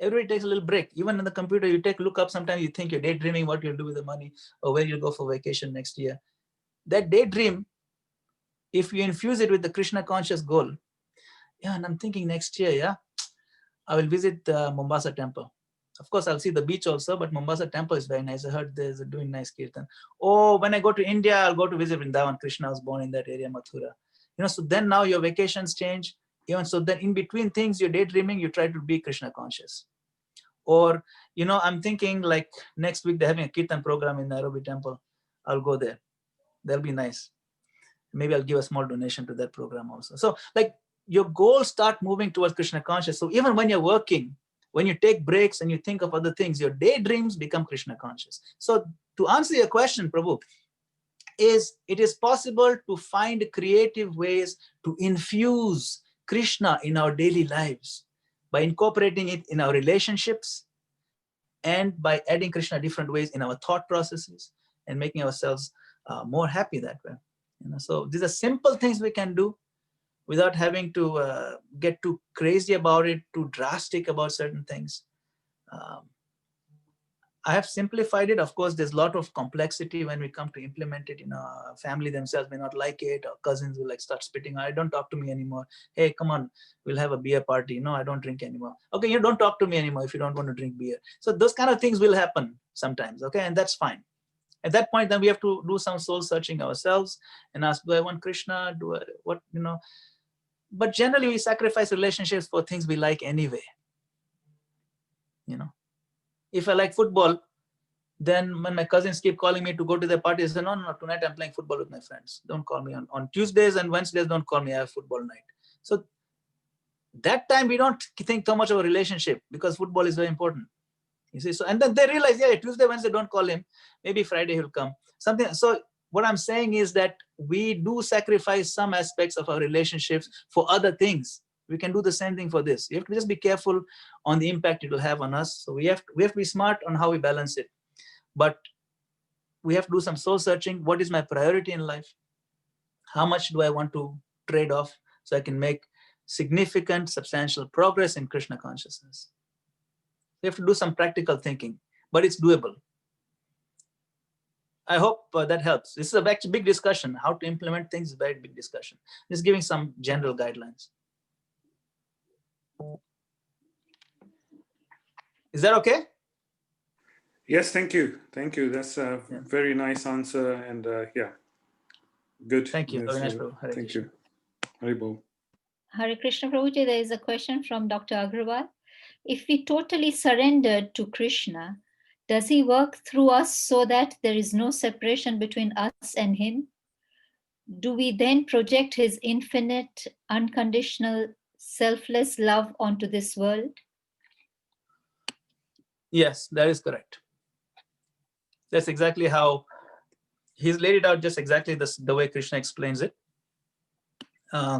Everybody takes a little break. Even in the computer, you look up, sometimes you think you're daydreaming what you'll do with the money or where you'll go for vacation next year. That daydream, if you infuse it with the Krishna conscious goal, and I'm thinking next year, I will visit the Mombasa temple. Of course, I'll see the beach also, but Mombasa temple is very nice. I heard there's doing nice kirtan. Oh, when I go to India, I'll go to visit Vrindavan. Krishna was born in that area, Mathura. So then now your vacations change. Even so, then in between things, you're daydreaming, you try to be Krishna conscious. Or, I'm thinking like next week they're having a kirtan program in Nairobi temple. I'll go there. That'll be nice. Maybe I'll give a small donation to that program also. So like your goals start moving towards Krishna conscious. So even when you're working, when you take breaks and you think of other things, your daydreams become Krishna conscious. So to answer your question, Prabhu, it is possible to find creative ways to infuse Krishna in our daily lives by incorporating it in our relationships and by adding Krishna different ways in our thought processes and making ourselves more happy that way. So these are simple things we can do without having to get too crazy about it, too drastic about certain things. I have simplified it. Of course, there's a lot of complexity when we come to implement it. Family themselves may not like it, or cousins will start spitting. I don't talk to me anymore. Hey, come on, we'll have a beer party. No, I don't drink anymore. Okay, you don't talk to me anymore if you don't want to drink beer. So those kind of things will happen sometimes. Okay, and that's fine. At that point, then we have to do some soul searching ourselves and ask, do I want Krishna? Do I what? But generally, we sacrifice relationships for things we like anyway. If I like football, then when my cousins keep calling me to go to their party, I say, no, tonight I'm playing football with my friends. Don't call me on Tuesdays and Wednesdays, don't call me, I have football night. So that time we don't think so much of a relationship because football is very important. You see, so and then they realize, yeah, Tuesday, Wednesday, don't call him. Maybe Friday he'll come. Something. So what I'm saying is that we do sacrifice some aspects of our relationships for other things. We can do the same thing for this. You have to just be careful on the impact it will have on us. So we have to be smart on how we balance it. But we have to do some soul searching. What is my priority in life? How much do I want to trade off so I can make significant, substantial progress in Krishna consciousness? We have to do some practical thinking, but it's doable. I hope that helps. This is a big discussion. How to implement things is a very big discussion. Just giving some general guidelines. Is that okay? Yes, thank you. Thank you. That's a Yeah. very nice answer. And yeah, good. Thank you. That's, Avinash Prabhu. Hare thank Krishna. you. Haribol. Hare Krishna Prabhuji, there is a question from Dr. Agrawal. If we totally surrendered to Krishna, does he work through us so that there is no separation between us and him? Do we then project his infinite, unconditional, selfless love onto this world? Yes, that is correct. That's exactly how he's laid it out, just exactly the way Krishna explains it.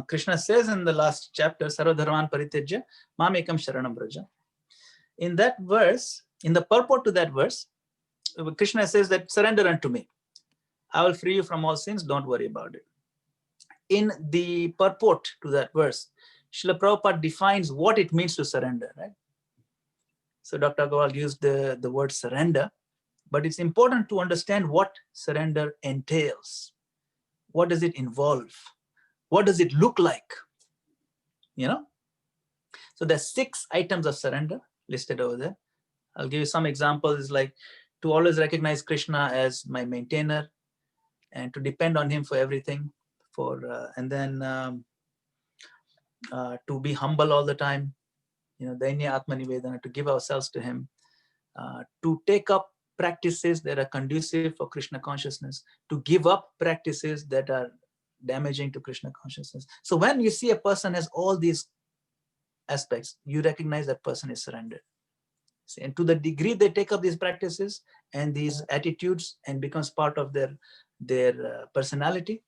Krishna says in the last chapter, Sarvadharman Paritejya, Mamekam Sharanam Braja. In that verse, in the purport to that verse, Krishna says that surrender unto me. I will free you from all sins, don't worry about it. In the purport to that verse, Srila Prabhupada defines what it means to surrender, right? So Dr. Agarwal used the word surrender, but it's important to understand what surrender entails. What does it involve? What does it look like? You know? So there's 6 items of surrender listed over there. I'll give you some examples, like to always recognize Krishna as my maintainer and to depend on him for everything, and then to be humble all the time, you know, Dainya Atma Nivedana, to give ourselves to him, to take up practices that are conducive for Krishna consciousness, to give up practices that are damaging to Krishna consciousness. So when you see a person has all these aspects, you recognize that person is surrendered. And to the degree they take up these practices and these attitudes and becomes part of their personality,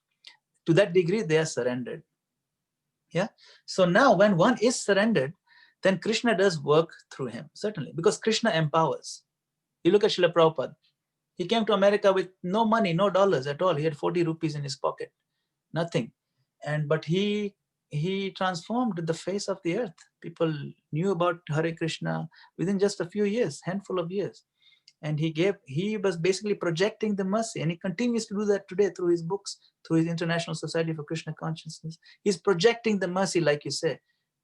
to that degree they are surrendered. Yeah. So now when one is surrendered, then Krishna does work through him, certainly, because Krishna empowers. You look at Srila Prabhupada. He came to America with no money, no dollars at all. He had 40 rupees in his pocket, nothing. But he transformed the face of the earth. People knew about Hare Krishna within just a few years, handful of years. And he was basically projecting the mercy, and he continues to do that today through his books, through his International Society for Krishna Consciousness. He's projecting the mercy, like you say,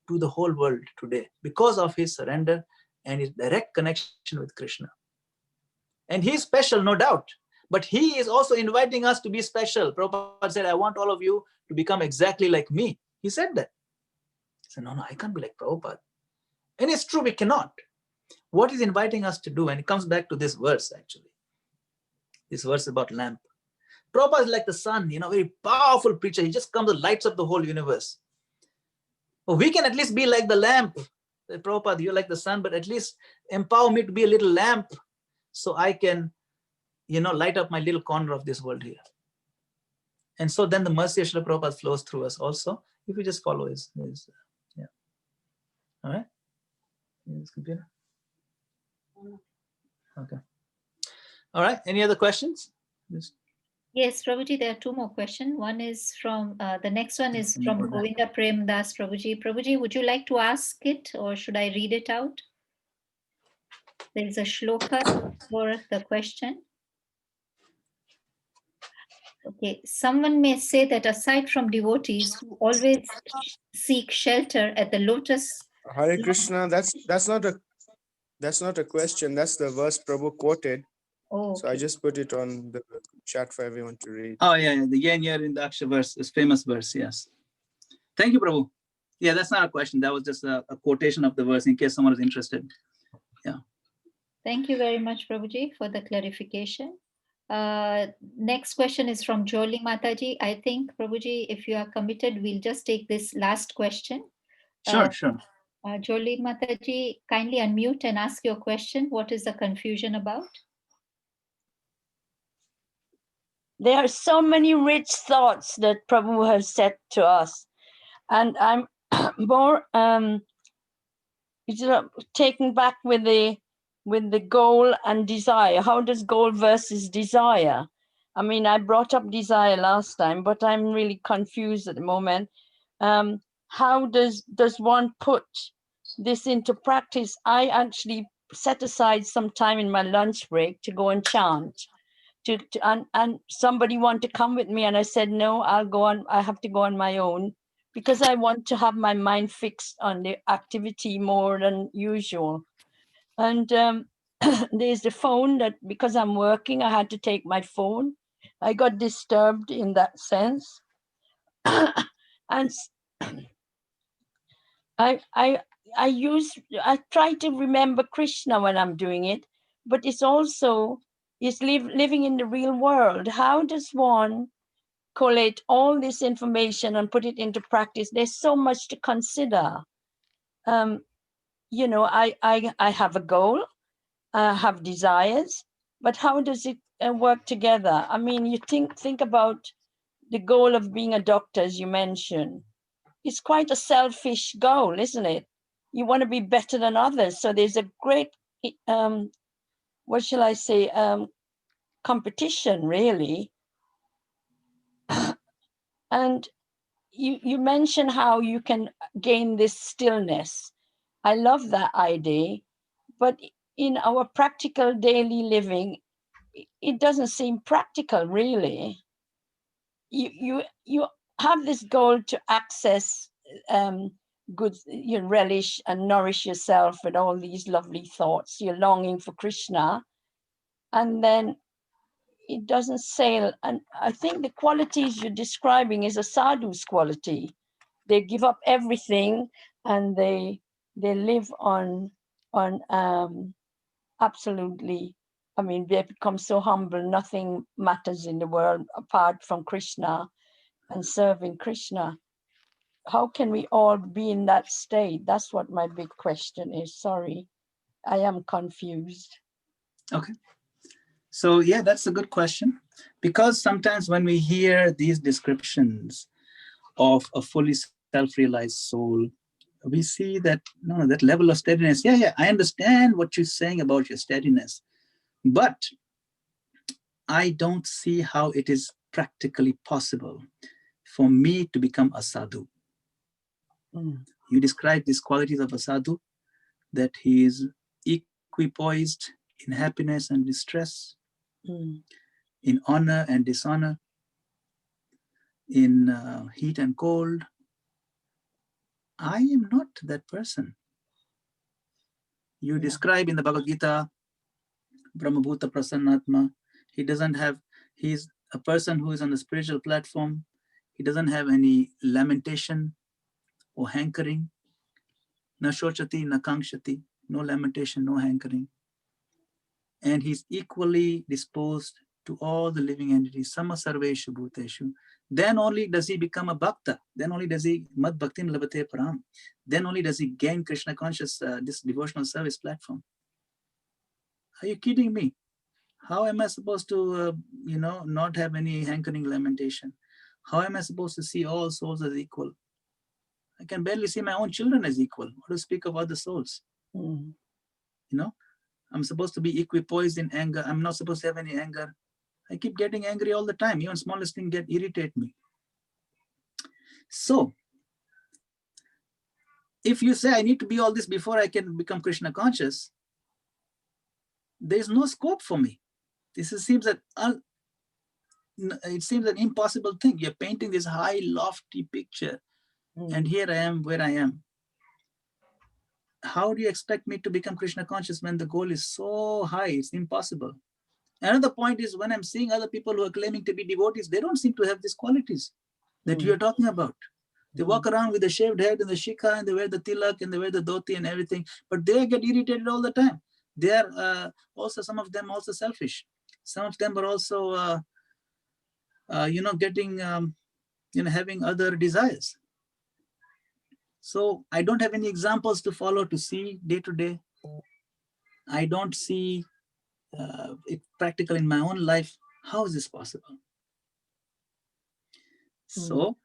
to the whole world today because of his surrender and his direct connection with Krishna. And he's special, no doubt, but he is also inviting us to be special. Prabhupada said, I want all of you to become exactly like me. He said that. He said, no, I can't be like Prabhupada. And it's true, we cannot. What he's inviting us to do, and it comes back to this verse, actually. This verse about lamp. Prabhupada is like the sun, very powerful preacher. He just comes and lights up the whole universe. Well, we can at least be like the lamp. Prabhupada, you're like the sun, but at least empower me to be a little lamp so I can, light up my little corner of this world here. And so then the mercy of Srila Prabhupada flows through us also, if we just follow his yeah. All right? This computer? Okay. All right. Any other questions? Yes, Prabhuji, there are 2 more questions. One is from, the next one is from Govinda Prem Das Prabhuji. Prabhuji, would you like to ask it or should I read it out? There is a shloka for the question. Okay, someone may say that aside from devotees who always seek shelter at the lotus. Hare Krishna, that's not a question. That's the verse Prabhu quoted. Oh, So I just put it on the chat for everyone to read. Oh, yeah, the yen here in the Aksha verse, this famous verse, yes. Thank you, Prabhu. Yeah, that's not a question. That was just a quotation of the verse in case someone is interested. Yeah. Thank you very much, Prabhuji, for the clarification. Next question is from Joli Mataji. I think, Prabhuji, if you are committed, we'll just take this last question. Sure. Joli Mataji, kindly unmute and ask your question. What is the confusion about? There are so many rich thoughts that Prabhu has said to us. And I'm more taken back with the goal and desire. How does goal versus desire? I mean, I brought up desire last time, but I'm really confused at the moment. How does one put this into practice? I actually set aside some time in my lunch break to go and chant. And somebody wanted to come with me, and I said, no, I'll go on. I have to go on my own because I want to have my mind fixed on the activity more than usual. And there's the phone that, because I'm working, I had to take my phone. I got disturbed in that sense. And I try to remember Krishna when I'm doing it, but it's also living in the real world. How does one collate all this information and put it into practice? There's so much to consider. You know, I have a goal, I have desires, but how does it work together? I mean, you think about the goal of being a doctor, as you mentioned. It's quite a selfish goal, isn't it? You want to be better than others. So there's a great, what shall I say, competition, really. And you mentioned how you can gain this stillness. I love that idea, but in our practical daily living, it doesn't seem practical, really. You have this goal to access good, you relish and nourish yourself with all these lovely thoughts. You're longing for Krishna, and then it doesn't sail. And I think the qualities you're describing is a sadhu's quality. They give up everything, and they live on absolutely. I mean, they become so humble. Nothing matters in the world apart from Krishna and serving Krishna. How can we all be in that state? That's what my big question is. Sorry, I am confused. Okay. So yeah, that's a good question, because sometimes when we hear these descriptions of a fully self-realized soul, we see that no, that level of steadiness. Yeah, I understand what you're saying about your steadiness, but I don't see how it is practically possible for me to become a sadhu. You describe these qualities of a sadhu, that he is equipoised in happiness and distress, in honor and dishonor, in heat and cold. I am not that person. You describe in the Bhagavad Gita, Brahmabhuta Prasannatma. He's a person who is on the spiritual platform. He doesn't have any lamentation or hankering. Na shochati, na kankshati. No lamentation, no hankering. And he's equally disposed to all the living entities, sama sarveshu bhuteshu. Then only does he become a bhakta. Then only does he mad bhaktin labate param. Then only does he gain Krishna conscious, this devotional service platform. Are you kidding me? How am I supposed to, not have any hankering lamentation? How am I supposed to see all souls as equal? I can barely see my own children as equal. What to speak of other souls? I'm supposed to be equipoised in anger. I'm not supposed to have any anger. I keep getting angry all the time. Even smallest thing irritate me. So, if you say I need to be all this before I can become Krishna conscious, there's no scope for me. Seems an impossible thing. You're painting this high, lofty picture, and here I am where I am. How do you expect me to become Krishna conscious when the goal is so high? It's impossible. Another point is, when I'm seeing other people who are claiming to be devotees, they don't seem to have these qualities that you're talking about. They walk around with the shaved head and the shikha, and they wear the tilak and they wear the dhoti and everything, but they get irritated all the time. They are also, some of them also selfish. Some of them are also, having other desires. So I don't have any examples to follow to see day to day. I don't see it practical in my own life. How is this possible? So,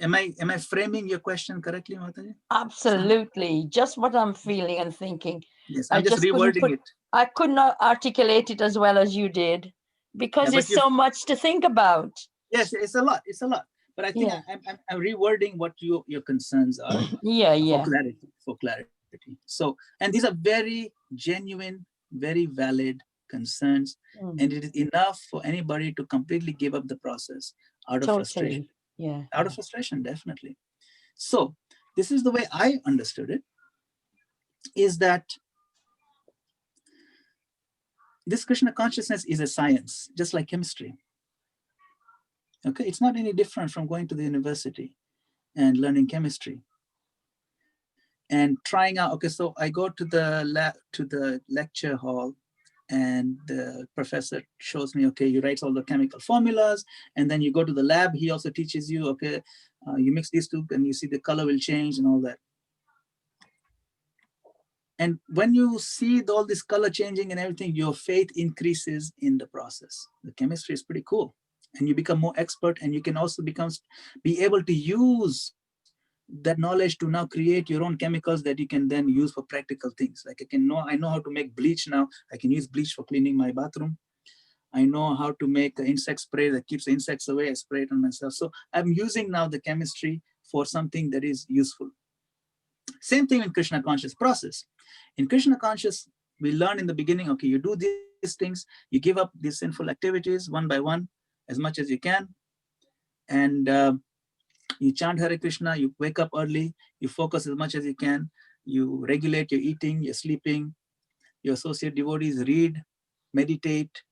am I framing your question correctly, Mataji? Absolutely, just what I'm feeling and thinking. Yes, I'm just rewording it. I could not articulate it as well as you did, because there's so much to think about. Yes, it's a lot. But I think I'm rewording what your concerns are. For clarity. So, and these are very genuine, very valid concerns, and it is enough for anybody to completely give up the process out of frustration. Yeah. Out of frustration, definitely. So this is the way I understood it, is that this Krishna consciousness is a science, just like chemistry. Okay, it's not any different from going to the university and learning chemistry and trying out. Okay, so I go to the lab, to the lecture hall, and the professor shows me, okay, you write all the chemical formulas, and then you go to the lab, he also teaches you, okay, you mix these two and you see the color will change and all that. And when you see all this color changing and everything, your faith increases in the process. The chemistry is pretty cool, and you become more expert, and you can also be able to use that knowledge to now create your own chemicals that you can then use for practical things. Like I know how to make bleach now. I can use bleach for cleaning my bathroom. I know how to make an insect spray that keeps the insects away. I spray it on myself. So I'm using now the chemistry for something that is useful. Same thing in Krishna conscious process. In Krishna conscious, we learn in the beginning, okay, you do these things, you give up these sinful activities one by one, as much as you can. And you chant Hare Krishna, you wake up early, you focus as much as you can, you regulate your eating, your sleeping, you associate devotees, read, meditate,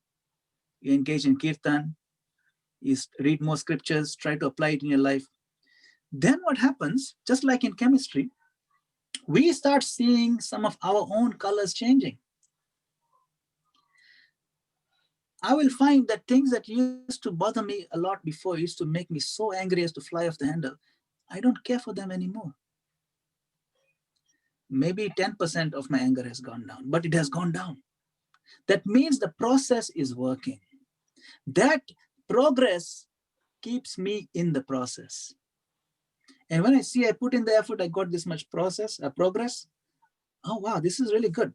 you engage in kirtan, you read more scriptures, try to apply it in your life. Then what happens, just like in chemistry, we start seeing some of our own colors changing. I will find that things that used to bother me a lot before, used to make me so angry as to fly off the handle, I don't care for them anymore. Maybe 10% of my anger has gone down, but it has gone down. That means the process is working. That progress keeps me in the process. And when I see I put in the effort, I got this much progress, oh wow, this is really good.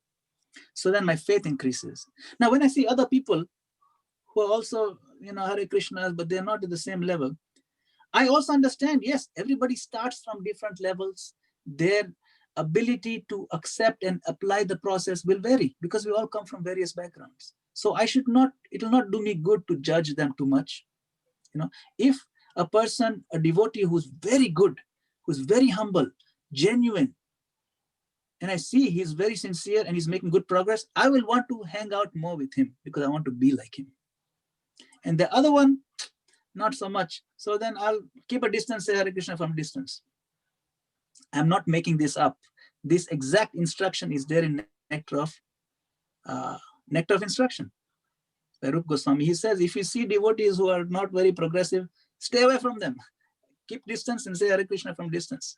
So then my faith increases. Now, when I see other people who are also, Hare Krishnas, but they're not at the same level, I also understand, yes, everybody starts from different levels. Their ability to accept and apply the process will vary because we all come from various backgrounds. So it will not do me good to judge them too much. If a person, a devotee who's very good, who's very humble, genuine, and I see he's very sincere and he's making good progress, I will want to hang out more with him because I want to be like him. And the other one, not so much. So then I'll keep a distance, say Hare Krishna from distance. I'm not making this up. This exact instruction is there in Nectar of Instruction by Rupa Goswami. He says, if you see devotees who are not very progressive, stay away from them. Keep distance and say Hare Krishna from distance.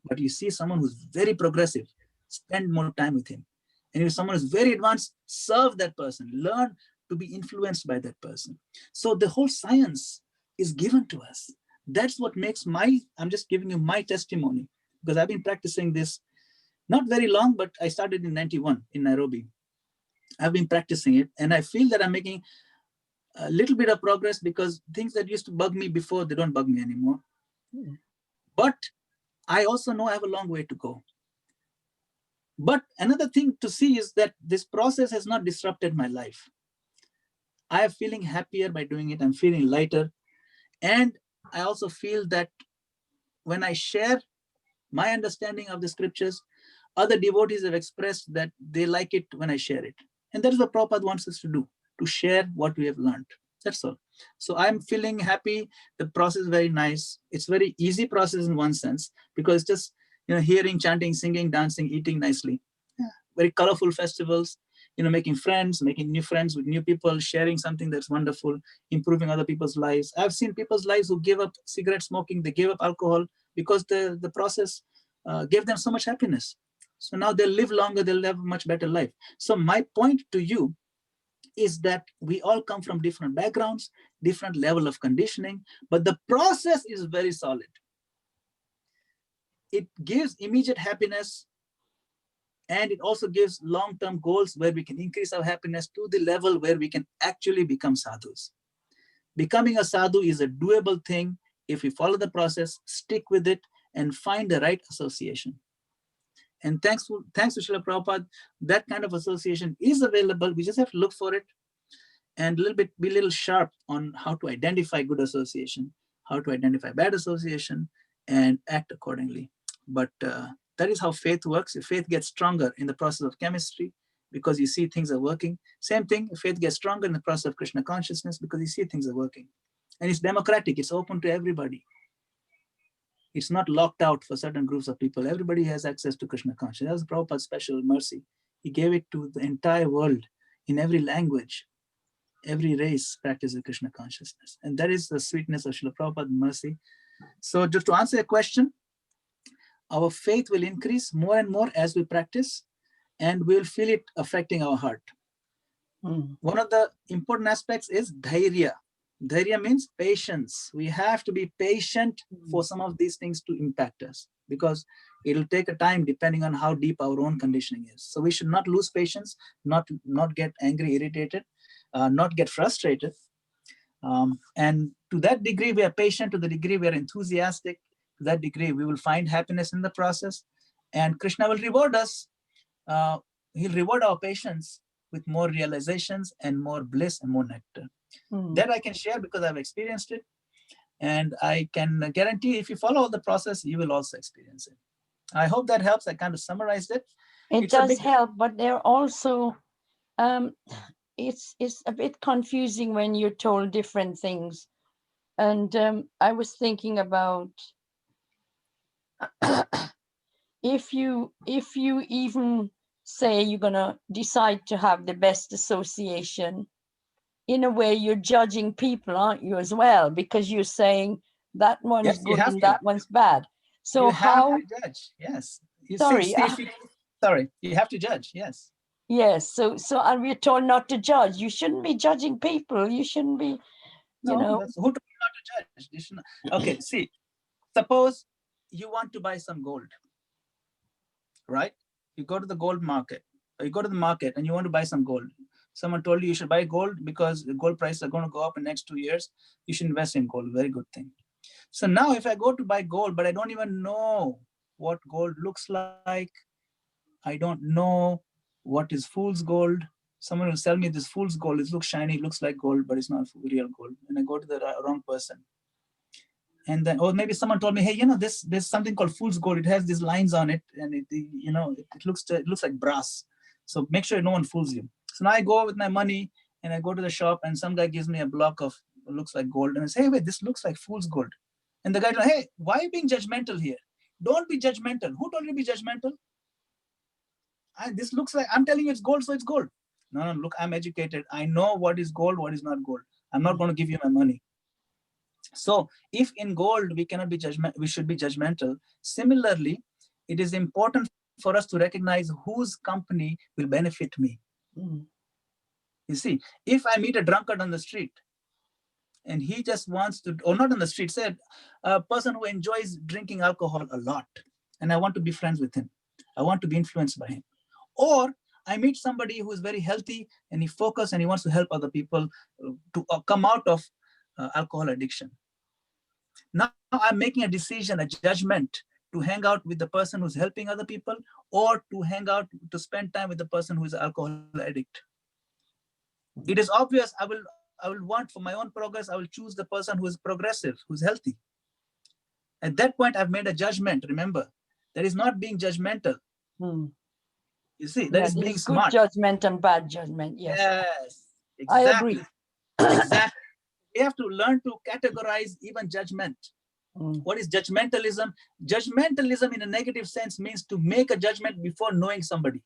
But you see someone who's very progressive, spend more time with him. And if someone is very advanced, serve that person. Learn to be influenced by that person. So the whole science is given to us. That's what makes I'm just giving you my testimony, because I've been practicing this not very long, but I started in 91 in Nairobi. I've been practicing it, and I feel that I'm making a little bit of progress because things that used to bug me before, they don't bug me anymore. But I also know I have a long way to go. But another thing to see is that this process has not disrupted my life. I am feeling happier by doing it. I'm feeling lighter. And I also feel that when I share my understanding of the scriptures, other devotees have expressed that they like it when I share it. And that is what Prabhupada wants us to do, to share what we have learned. That's all. So I'm feeling happy. The process is very nice. It's very easy process in one sense, because just hearing, chanting, singing, dancing, eating nicely. Yeah. Very colorful festivals, making friends, making new friends with new people, sharing something that's wonderful, improving other people's lives. I've seen people's lives who give up cigarette smoking, they gave up alcohol because the process gave them so much happiness. So now they'll live longer, they'll have a much better life. So my point to you is that we all come from different backgrounds, different level of conditioning, but the process is very solid. It gives immediate happiness, and it also gives long-term goals where we can increase our happiness to the level where we can actually become sadhus. Becoming a sadhu is a doable thing if we follow the process, stick with it, and find the right association. And thanks to Srila Prabhupada, that kind of association is available. We just have to look for it and be a little sharp on how to identify good association, how to identify bad association, and act accordingly. But that is how faith works. Your faith gets stronger in the process of chemistry because you see things are working. Same thing, faith gets stronger in the process of Krishna consciousness because you see things are working. And it's democratic, it's open to everybody. It's not locked out for certain groups of people. Everybody has access to Krishna consciousness. That was Prabhupada's special mercy. He gave it to the entire world in every language. Every race practices Krishna consciousness. And that is the sweetness of Srila Prabhupada's mercy. So just to answer your question, our faith will increase more and more as we practice, and we'll feel it affecting our heart. One of the important aspects is dhairya. Dhairya means patience. We have to be patient for some of these things to impact us, because it'll take a time depending on how deep our own conditioning is. So we should not lose patience, not get angry, irritated, not get frustrated. And to that degree, we are patient. To the degree we are enthusiastic, to that degree we will find happiness in the process. And Krishna will reward us. He'll reward our patience with more realizations and more bliss and more nectar. That I can share because I've experienced it. And I can guarantee if you follow the process, you will also experience it. I hope that helps. I kind of summarized it. It does help, but they're also, it's a bit confusing when you're told different things. And I was thinking about if you even say you're gonna decide to have the best association, in a way you're judging people, aren't you, as well? Because you're saying that one's Yes, you good have and to. that one's bad. So you how? have to judge. Yes. You Sorry, you have to judge. Yes. Yes. So and we're told not to judge. You shouldn't be judging people. You shouldn't be, you know. Who told you not to judge? You shouldn't. Okay. See, suppose you want to buy some gold, right? You go to the gold market, or you go to the market and you want to buy some gold. Someone told you should buy gold because the gold prices are going to go up in the next 2 years. You should invest in gold. Very good thing. So now if I go to buy gold, but I don't even know what gold looks like, I don't know what is fool's gold. Someone will sell me this fool's gold. It looks shiny, it looks like gold, but it's not real gold. And I go to the wrong person. And then, or maybe someone told me, hey, there's something called fool's gold. It has these lines on it, and it looks like brass. So make sure no one fools you. So now I go with my money and I go to the shop, and some guy gives me a block of what looks like gold, and I say, hey, wait, this looks like fool's gold. And the guy goes, hey, why are you being judgmental here? Don't be judgmental. Who told you to be judgmental? This looks like, I'm telling you it's gold, so it's gold. No, look, I'm educated. I know what is gold, what is not gold. I'm not going to give you my money. So if in gold we cannot be we should be judgmental. Similarly, it is important for us to recognize whose company will benefit me. You see, if I meet a drunkard on the street and he just wants to, or not on the street, say a person who enjoys drinking alcohol a lot, and I want to be friends with him. I want to be influenced by him. Or I meet somebody who is very healthy and he focuses and he wants to help other people to come out of alcohol addiction. Now I'm making a decision, a judgment, to hang out with the person who's helping other people, or to hang out, to spend time with the person who is an alcohol addict. It is obvious I will want, for my own progress, I will choose the person who is progressive, who's healthy. At that point, I've made a judgment. Remember, that is not being judgmental. You see, that is being smart. Good judgment and bad judgment. Yes, exactly. I agree. Exactly. We have to learn to categorize even judgment. What is judgmentalism? Judgmentalism in a negative sense means to make a judgment before knowing somebody.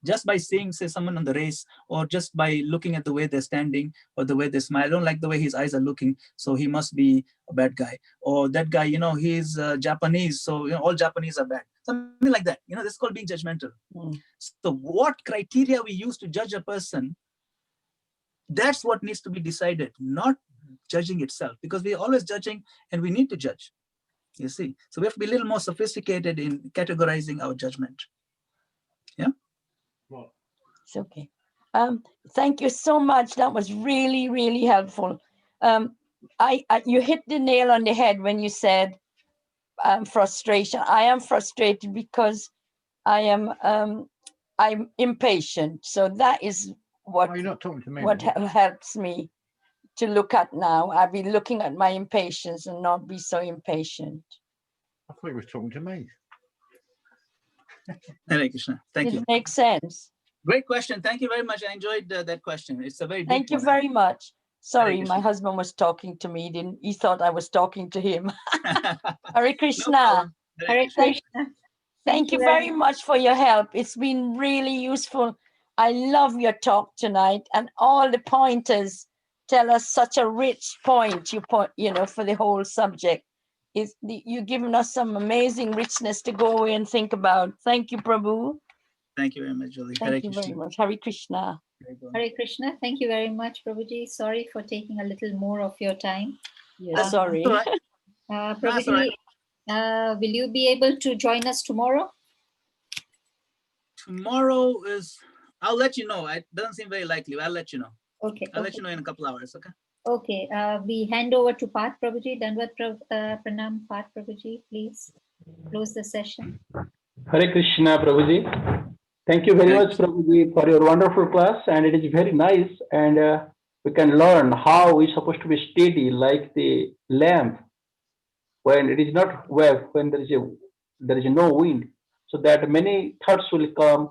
Just by seeing, say, someone on the race, or just by looking at the way they're standing or the way they smile. I don't like the way his eyes are looking, so he must be a bad guy. Or that guy, he's Japanese, so all Japanese are bad. Something like that. This is called being judgmental. So what criteria we use to judge a person, that's what needs to be decided, not judging itself, because we're always judging and we need to judge. You see, so we have to be a little more sophisticated in categorizing our judgment. Yeah. It's okay. Thank you so much. That was really, really helpful. You hit the nail on the head when you said frustration. I am frustrated because I'm impatient. So that is what, you're not talking to me, what helps me to look at now. I'll be looking at my impatience and not be so impatient. I thought he was talking to me. Hare Krishna. Thank Did you. it make sense? Great question. Thank you very much. I enjoyed that question. It's a very deep Thank you one. very much. Sorry, my Krishna. husband was talking to me. He thought I was talking to him. Hare No Krishna. problem. Hare Thank- Krishna. Thank you very much for your help. It's been really useful. I love your talk tonight, and all the pointers tell us such a rich point for the whole subject. You've given us some amazing richness to go away and think about. Thank you, Prabhu. Thank you very much, Julie. Hare Thank you very Krishna. much. Hare Krishna. Hare Krishna. Thank you very much, Prabhuji. Sorry for taking a little more of your time. Yes, sorry. All right. That's all Prabhuji, will you be able to join us tomorrow? Tomorrow is, I'll let you know. It doesn't seem very likely. I'll let you know. Okay. I'll let you know in a couple hours. Okay. Okay. We hand over to Path Prabhuji. Dandavat Pranam, Path Prabhuji. Please close the session. Hare Krishna, Prabhuji. Thank you very Hare much, Prabhuji, for your wonderful class, and it is very nice. And we can learn how we're supposed to be steady, like the lamp, when it is not wave, when there is no wind, so that many thoughts will come,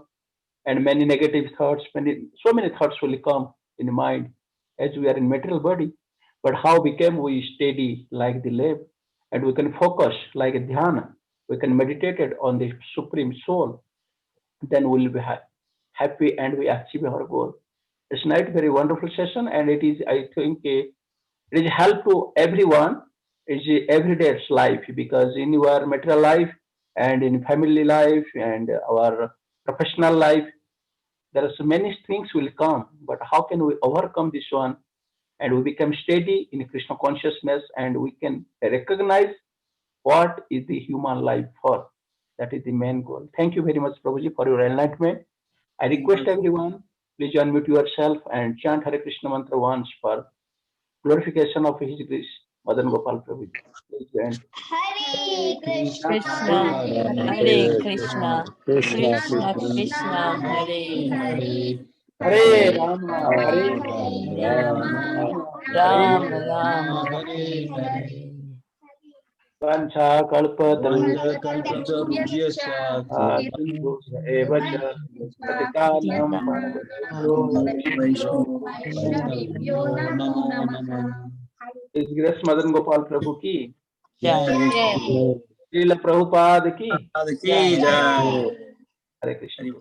and many negative thoughts, so many thoughts will come in the mind, as we are in material body. But how became we steady like the lamp, and we can focus like a dhyana. We can meditate it on the supreme soul. Then we'll be happy and we achieve our goal. It's not very wonderful session, and it is, I think, it is help to everyone. It's everyday's life, because in your material life and in family life and our professional life, there are so many things will come. But how can we overcome this one, and we become steady in Krishna consciousness, and we can recognize what is the human life for. That is the main goal. Thank you very much, Prabhuji, for your enlightenment. I request everyone, please unmute yourself and chant Hare Krishna mantra once for glorification of His Grace, Madan Gopal Prabhuji. Please chant. Hare Krishna. Krishna, Hare Krishna, Krishna Krishna, Hare Hare, Hare Rama, Hare Rama Rama, Hare Hare. Vancha Kalpa Kalpatarubhyascha Eva Cha Patitanam Vaishnavibhyo namo namah. His Grace Madan Gopal Prabhu ki, Jai. Srila Prabhupada ki, Hare Krishna. Hare Krishna.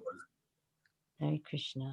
Hare Krishna.